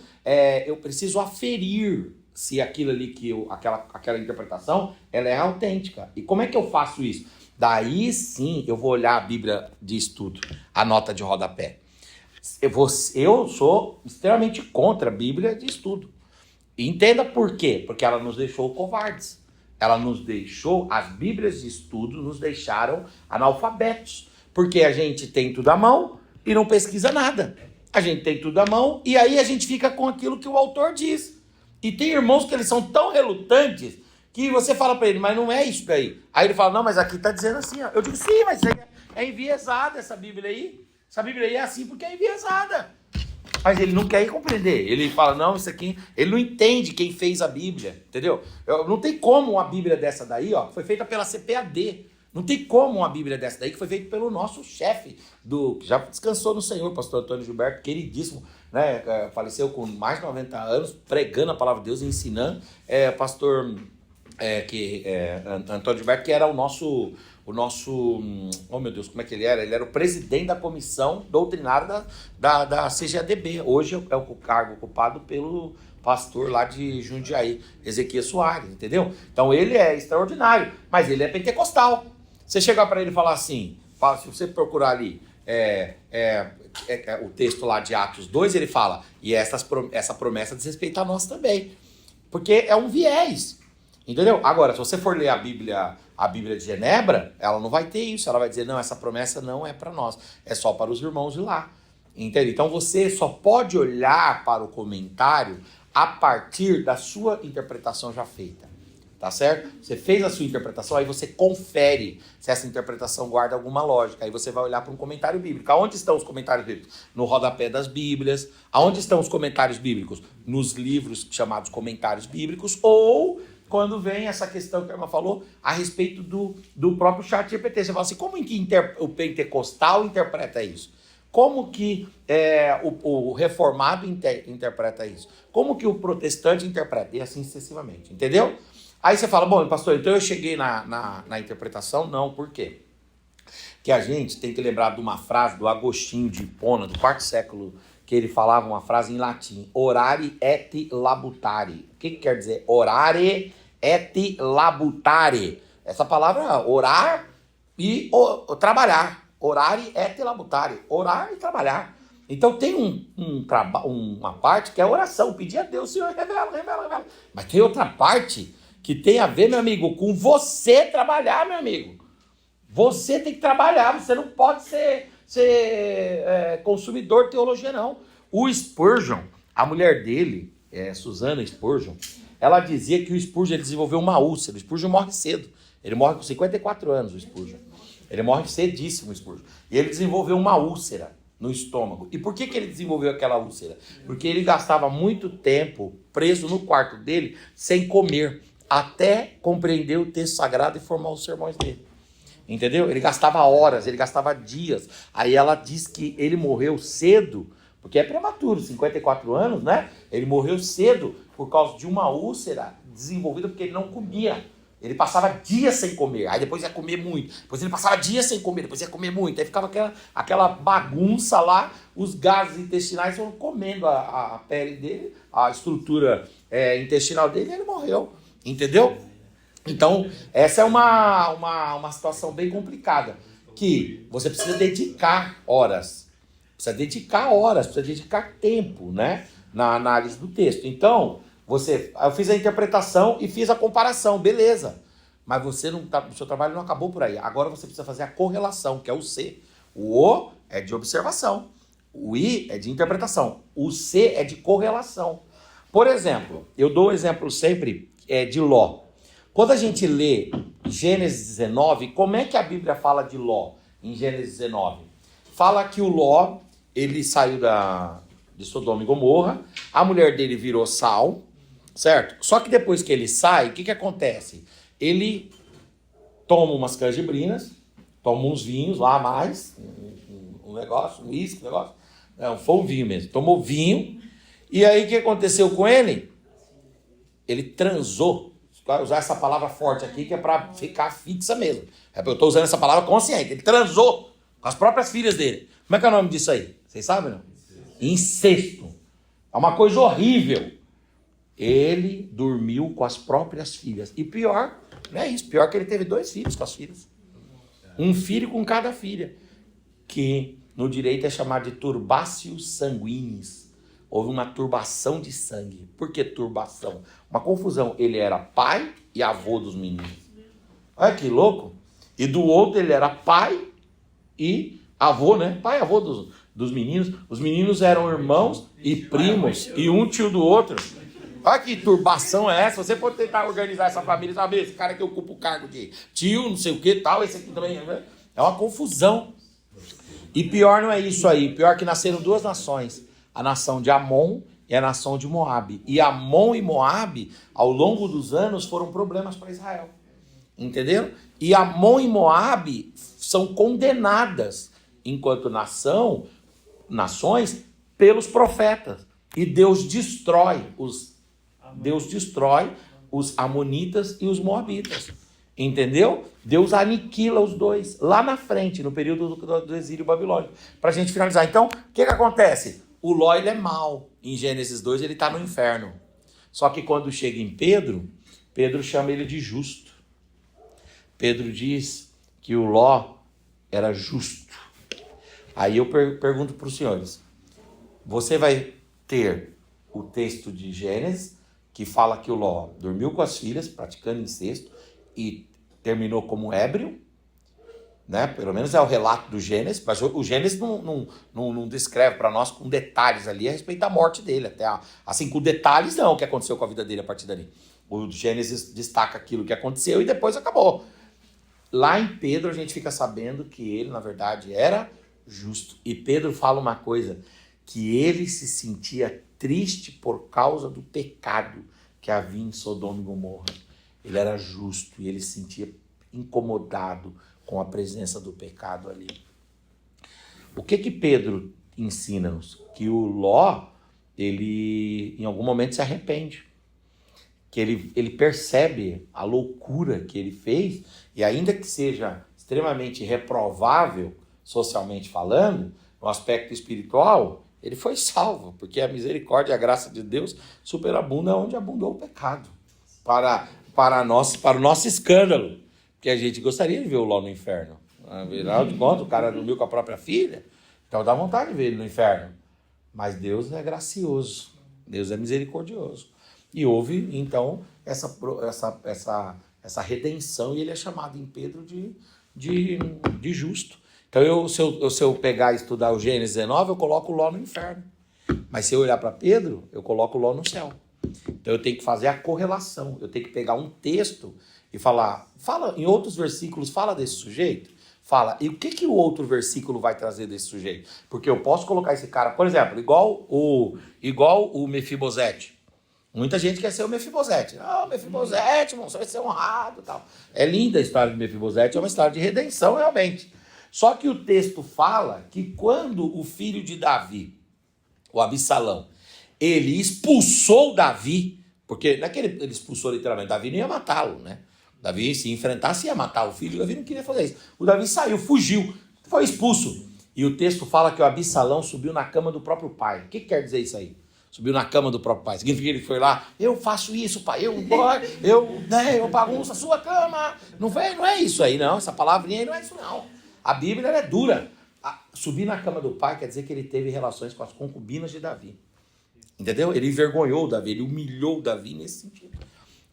eu preciso aferir se aquilo ali, aquela interpretação, ela é autêntica. E como é que eu faço isso? Daí sim eu vou olhar a Bíblia de estudo, a nota de rodapé. Eu sou extremamente contra a Bíblia de estudo. E entenda por quê? Porque ela nos deixou covardes. Ela nos deixou, as Bíblias de estudo nos deixaram analfabetos. Porque a gente tem tudo à mão e não pesquisa nada. A gente tem tudo à mão e aí a gente fica com aquilo que o autor diz. E tem irmãos que eles são tão relutantes que você fala para ele, mas não é isso daí. Aí ele fala, não, mas aqui tá dizendo assim, ó. Eu digo, sim, mas é enviesada essa Bíblia aí. Essa Bíblia aí é assim porque é enviesada. Mas ele não quer compreender. Ele fala, não, isso aqui... Ele não entende quem fez a Bíblia, entendeu? Não tem como uma Bíblia dessa daí, ó, foi feita pela CPAD. Não tem como uma Bíblia dessa daí que foi feita pelo nosso chefe, que já descansou no Senhor, pastor Antônio Gilberto, queridíssimo, né? Faleceu com mais de 90 anos, pregando a palavra de Deus e ensinando. Pastor Antônio Gilberto, que era o nosso, oh meu Deus, como é que ele era? Ele era o presidente da comissão doutrinária da CGADB. Hoje é o cargo ocupado pelo pastor lá de Jundiaí, Ezequiel Soares, entendeu? Então ele é extraordinário, mas ele é pentecostal. Você chegar para ele e falar assim, se você procurar ali o texto lá de Atos 2, ele fala, e essa promessa diz respeito a nós também, porque é um viés, entendeu? Agora, se você for ler a Bíblia de Genebra, ela não vai ter isso, ela vai dizer, não, essa promessa não é para nós, é só para os irmãos de lá, entende? Então você só pode olhar para o comentário a partir da sua interpretação já feita, tá certo? Você fez a sua interpretação, aí você confere se essa interpretação guarda alguma lógica, aí você vai olhar para um comentário bíblico. Aonde estão os comentários bíblicos? No rodapé das Bíblias. Aonde estão os comentários bíblicos? Nos livros chamados comentários bíblicos, ou quando vem essa questão que a irmã falou a respeito do próprio chat GPT. Você fala assim, como que o pentecostal interpreta isso? Como que o reformado interpreta isso? Como que o protestante interpreta? E assim sucessivamente, entendeu? Aí você fala, bom, pastor, então eu cheguei na interpretação? Não, por quê? Que a gente tem que lembrar de uma frase do Agostinho de Hipona, do quarto século, que ele falava uma frase em latim, orare et labutare. O que quer dizer? Orare et labutare. Essa palavra, orar e trabalhar. Orare et labutare, orar e trabalhar. Então tem uma parte que é oração, pedir a Deus, Senhor, revela. Mas tem outra parte que tem a ver, meu amigo, com você trabalhar, meu amigo. Você tem que trabalhar, você não pode ser consumidor de teologia, não. O Spurgeon, a mulher dele, Susana Spurgeon, ela dizia que o Spurgeon desenvolveu uma úlcera. O Spurgeon morre cedo, ele morre com 54 anos, o Spurgeon. Ele morre cedíssimo, o Spurgeon. E ele desenvolveu uma úlcera no estômago. E por que ele desenvolveu aquela úlcera? Porque ele gastava muito tempo preso no quarto dele, sem comer, até compreender o texto sagrado e formar os sermões dele. Entendeu? Ele gastava horas, ele gastava dias. Aí ela diz que ele morreu cedo, porque é prematuro, 54 anos, né? Ele morreu cedo por causa de uma úlcera desenvolvida porque ele não comia. Ele passava dias sem comer, aí depois ia comer muito. Depois ele passava dias sem comer, depois ia comer muito. Aí ficava aquela bagunça lá, os gases intestinais foram comendo a pele dele, a estrutura intestinal dele, e ele morreu. Entendeu? Então, essa é uma situação bem complicada, que você precisa dedicar horas, precisa dedicar tempo, né, na análise do texto. Então, eu fiz a interpretação e fiz a comparação, beleza, mas o seu trabalho não acabou por aí. Agora você precisa fazer a correlação, que é o C. O O é de observação, o I é de interpretação, o C é de correlação. Por exemplo, eu dou o exemplo sempre de Ló. Quando a gente lê Gênesis 19, como é que a Bíblia fala de Ló em Gênesis 19? Fala que o Ló, ele saiu de Sodoma e Gomorra, a mulher dele virou sal, certo? Só que depois que ele sai, o que acontece? Ele toma umas canjibrinas, toma uns vinhos lá a mais, um negócio, um uísque, um negócio. Não, foi um vinho mesmo. Tomou vinho, e aí o que aconteceu com ele? Ele transou. Vai usar essa palavra forte aqui, que é para ficar fixa mesmo. Eu estou usando essa palavra consciente. Ele transou com as próprias filhas dele. Como é que é o nome disso aí? Vocês sabem, não? Incesto. É uma coisa horrível. Ele dormiu com as próprias filhas. E pior, não é isso. Pior que ele teve 2 filhos com as filhas. Um filho com cada filha. Que no direito é chamado de turbatio sanguinis. Houve uma turbação de sangue. Por que turbação? Uma confusão. Ele era pai e avô dos meninos. Olha que louco. E do outro ele era pai e avô, né? Pai e avô dos meninos. Os meninos eram irmãos e primos. E um tio do outro. Olha que turbação é essa. Você pode tentar organizar essa família. Sabe, esse cara que ocupa o cargo de tio, não sei o que, tal. Esse aqui também. É uma confusão. E pior não é isso aí. Pior que nasceram 2 nações. a nação de Amon e a nação de Moabe. E Amon e Moabe, ao longo dos anos, foram problemas para Israel. Entenderam? E Amon e Moabe são condenadas enquanto nações pelos profetas. E Deus destrói os amonitas e os moabitas. Entendeu? Deus aniquila os dois lá na frente, no período do exílio babilônico. Para a gente finalizar. Então, o que acontece? O Ló, ele é mau. Em Gênesis 2, ele está no inferno. Só que quando chega em Pedro, Pedro chama ele de justo. Pedro diz que o Ló era justo. Aí eu pergunto para os senhores, você vai ter o texto de Gênesis, que fala que o Ló dormiu com as filhas, praticando incesto, e terminou como ébrio, né? Pelo menos é o relato do Gênesis, mas o Gênesis não descreve para nós com detalhes ali a respeito da morte dele, assim, com detalhes não, o que aconteceu com a vida dele a partir dali. O Gênesis destaca aquilo que aconteceu e depois acabou. Lá em Pedro a gente fica sabendo que ele, na verdade, era justo. E Pedro fala uma coisa, que ele se sentia triste por causa do pecado que havia em Sodoma e Gomorra. Ele era justo e ele se sentia incomodado com a presença do pecado ali. O que Pedro ensina-nos? Que o Ló, ele em algum momento se arrepende. Que ele percebe a loucura que ele fez, e ainda que seja extremamente reprovável, socialmente falando, no aspecto espiritual, ele foi salvo, porque a misericórdia e a graça de Deus superabunda onde abundou o pecado. Para o nosso escândalo, porque a gente gostaria de ver o Ló no inferno. Afinal de contas, o cara dormiu com a própria filha, então dá vontade de ver ele no inferno. Mas Deus é gracioso, Deus é misericordioso. E houve, então, essa redenção, e ele é chamado em Pedro de justo. Então, se eu pegar e estudar o Gênesis 19, eu coloco o Ló no inferno. Mas se eu olhar para Pedro, eu coloco o Ló no céu. Então, eu tenho que fazer a correlação. Eu tenho que pegar um texto e fala em outros versículos, fala desse sujeito. Fala, e o que o outro versículo vai trazer desse sujeito? Porque eu posso colocar esse cara, por exemplo, igual o Mefibosete. Muita gente quer ser o Mefibosete. O Mefibosete, irmão, você vai ser honrado e tal. É linda a história de Mefibosete, é uma história de redenção, realmente. Só que o texto fala que quando o filho de Davi, o Absalão, ele expulsou Davi, porque não é que ele expulsou literalmente, Davi não ia matá-lo, né? Davi, se enfrentasse, ia matar o filho, Davi não queria fazer isso. O Davi saiu, fugiu, foi expulso. E o texto fala que o Absalão subiu na cama do próprio pai. O que quer dizer isso aí? Subiu na cama do próprio pai. Significa que ele foi lá, eu faço isso, pai, eu bagunço a sua cama. Não é isso aí, não. Essa palavrinha aí não é isso, não. A Bíblia é dura. Subir na cama do pai quer dizer que ele teve relações com as concubinas de Davi. Entendeu? Ele envergonhou Davi, ele humilhou Davi nesse sentido.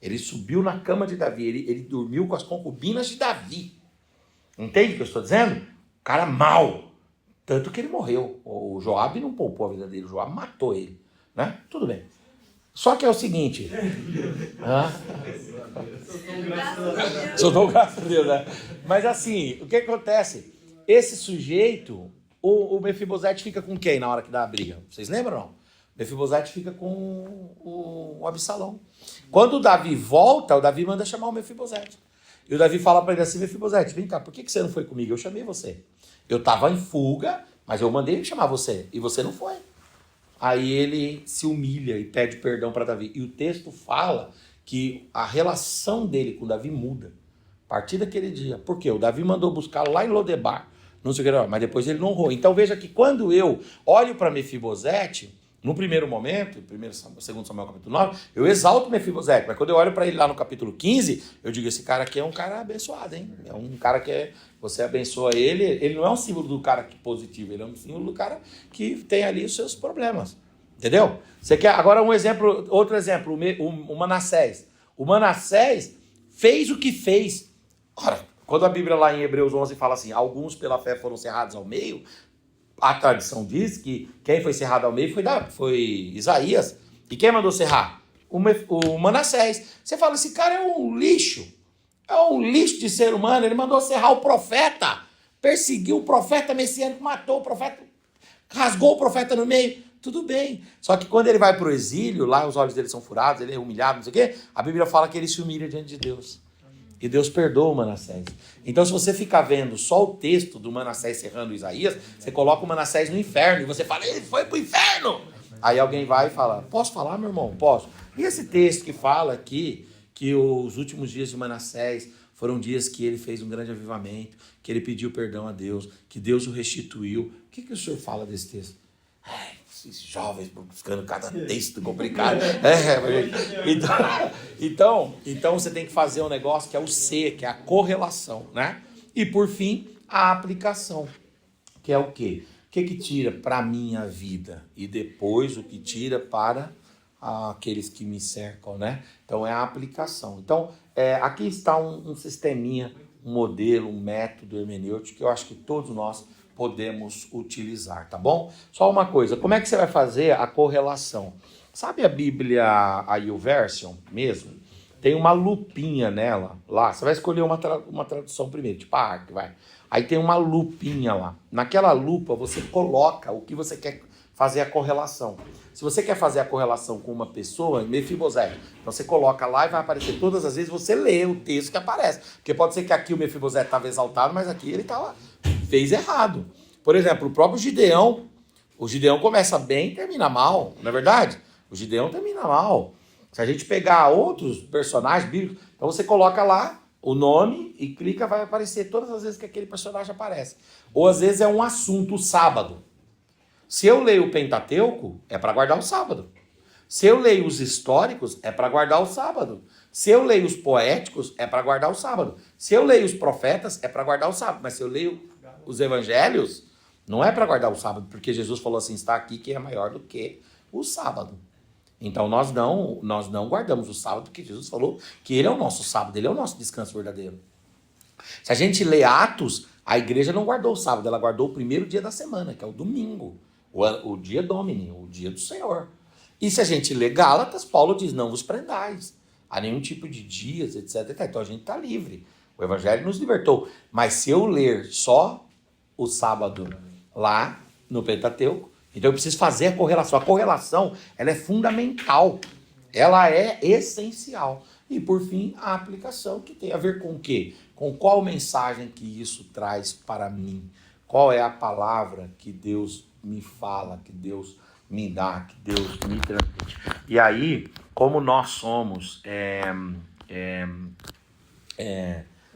Ele subiu na cama de Davi, ele dormiu com as concubinas de Davi. Entende o que eu estou dizendo? O cara mau. Tanto que ele morreu. O Joabe não poupou a vida dele, o Joabe matou ele. Né? Tudo bem. Só que é o seguinte. Só dou graças a Deus, né? Mas assim, o que acontece? Esse sujeito, o Mefibosete fica com quem na hora que dá a briga? Vocês lembram ou não? Mefibosete fica com o Absalão. Quando o Davi volta, o Davi manda chamar o Mefibosete. E o Davi fala para ele assim, Mefibosete, vem cá, por que você não foi comigo? Eu chamei você. Eu estava em fuga, mas eu mandei chamar você, e você não foi. Aí ele se humilha e pede perdão para Davi. E o texto fala que a relação dele com Davi muda a partir daquele dia. Por quê? O Davi mandou buscá-lo lá em Lodebar, não sei o que, mas depois ele não honrou. Então veja que quando eu olho para Mefibosete, no primeiro momento, segundo Samuel capítulo 9, eu exalto Mefibosete, mas quando eu olho para ele lá no capítulo 15, eu digo, esse cara aqui é um cara abençoado, hein? É um cara que você abençoa ele não é um símbolo do cara que positivo, ele é um símbolo do cara que tem ali os seus problemas, entendeu? Você quer agora outro exemplo, o Manassés. O Manassés fez o que fez. Ora, quando a Bíblia lá em Hebreus 11 fala assim, alguns pela fé foram cerrados ao meio, a tradição diz que quem foi cerrado ao meio foi Isaías. E quem mandou cerrar? O Manassés. Você fala, esse cara é um lixo. É um lixo de ser humano. Ele mandou cerrar o profeta. Perseguiu o profeta messiânico, matou o profeta. Rasgou o profeta no meio. tudo bem. Só que quando ele vai para o exílio, lá os olhos dele são furados, ele é humilhado, não sei o quê, a Bíblia fala que ele se humilha diante de Deus. E Deus perdoa o Manassés. Então, se você ficar vendo só o texto do Manassés serrando Isaías, você coloca o Manassés no inferno e você fala, ele foi para o inferno. Aí alguém vai e fala, posso falar, meu irmão? Posso. E esse texto que fala aqui que os últimos dias de Manassés foram dias que ele fez um grande avivamento, que ele pediu perdão a Deus, que Deus o restituiu. O que o senhor fala desse texto? Esses jovens buscando cada texto complicado. Então você tem que fazer um negócio que é o C, que é a correlação, né? E por fim, a aplicação, que é o quê? O que tira para a minha vida? E depois o que tira para aqueles que me cercam, né? Então é a aplicação. Então aqui está um sisteminha, um modelo, um método hermenêutico que eu acho que todos nós podemos utilizar, tá bom? Só uma coisa, como é que você vai fazer a correlação? Sabe a Bíblia, a YouVersion mesmo? Tem uma lupinha nela, lá, você vai escolher uma tradução primeiro, tipo a ARC, vai. Aí tem uma lupinha lá. Naquela lupa você coloca o que você quer fazer a correlação. Se você quer fazer a correlação com uma pessoa, Mefibosete, então você coloca lá e vai aparecer todas as vezes, você lê o texto que aparece. Porque pode ser que aqui o Mefibosete estava exaltado, mas aqui ele fez errado. Por exemplo, o próprio Gideão, o Gideão começa bem e termina mal, não é verdade? O Gideão termina mal. Se a gente pegar outros personagens bíblicos, então você coloca lá o nome e clica, vai aparecer todas as vezes que aquele personagem aparece. Ou às vezes é um assunto, o sábado. Se eu leio o Pentateuco, é para guardar o sábado. Se eu leio os históricos, é para guardar o sábado. Se eu leio os poéticos, é para guardar o sábado. Se eu leio os profetas, é para guardar o sábado. Mas se eu leio os evangelhos, não é para guardar o sábado, porque Jesus falou assim, está aqui que é maior do que o sábado. Então nós não guardamos o sábado, porque Jesus falou que ele é o nosso sábado, ele é o nosso descanso verdadeiro. Se a gente lê Atos, a igreja não guardou o sábado, ela guardou o primeiro dia da semana, que é o domingo, o dia Domini, o dia do Senhor. E se a gente lê Gálatas, Paulo diz, não vos prendais a nenhum tipo de dias, etc. Então a gente está livre. O evangelho nos libertou. Mas se eu ler só o sábado lá no Pentateuco, então eu preciso fazer a correlação. A correlação, ela é fundamental. Ela é essencial. E por fim, a aplicação, que tem a ver com o quê? Com qual mensagem que isso traz para mim? Qual é a palavra que Deus me fala, que Deus me dá, que Deus me transmite? E aí, como nós somos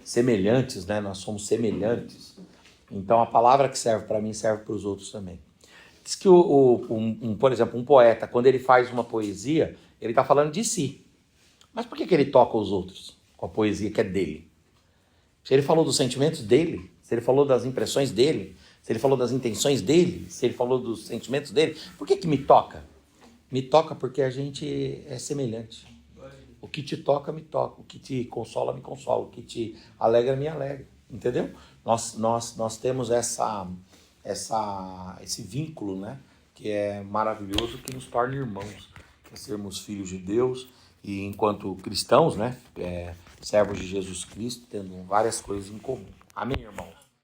semelhantes, né? Nós somos semelhantes. Então a palavra que serve para mim serve para os outros também. Diz que, por exemplo, um poeta, quando ele faz uma poesia, ele está falando de si. Mas por que ele toca os outros com a poesia que é dele? Se ele falou dos sentimentos dele, se ele falou das impressões dele, se ele falou das intenções dele, se ele falou dos sentimentos dele, por que me toca? Me toca porque a gente é semelhante. O que te toca, me toca. O que te consola, me consola. O que te alegra, me alegra. Entendeu? Nós temos esse vínculo, né? Que é maravilhoso, que nos torna irmãos. Que é sermos filhos de Deus e, enquanto cristãos, né? Servos de Jesus Cristo, tendo várias coisas em comum. Amém, irmãos?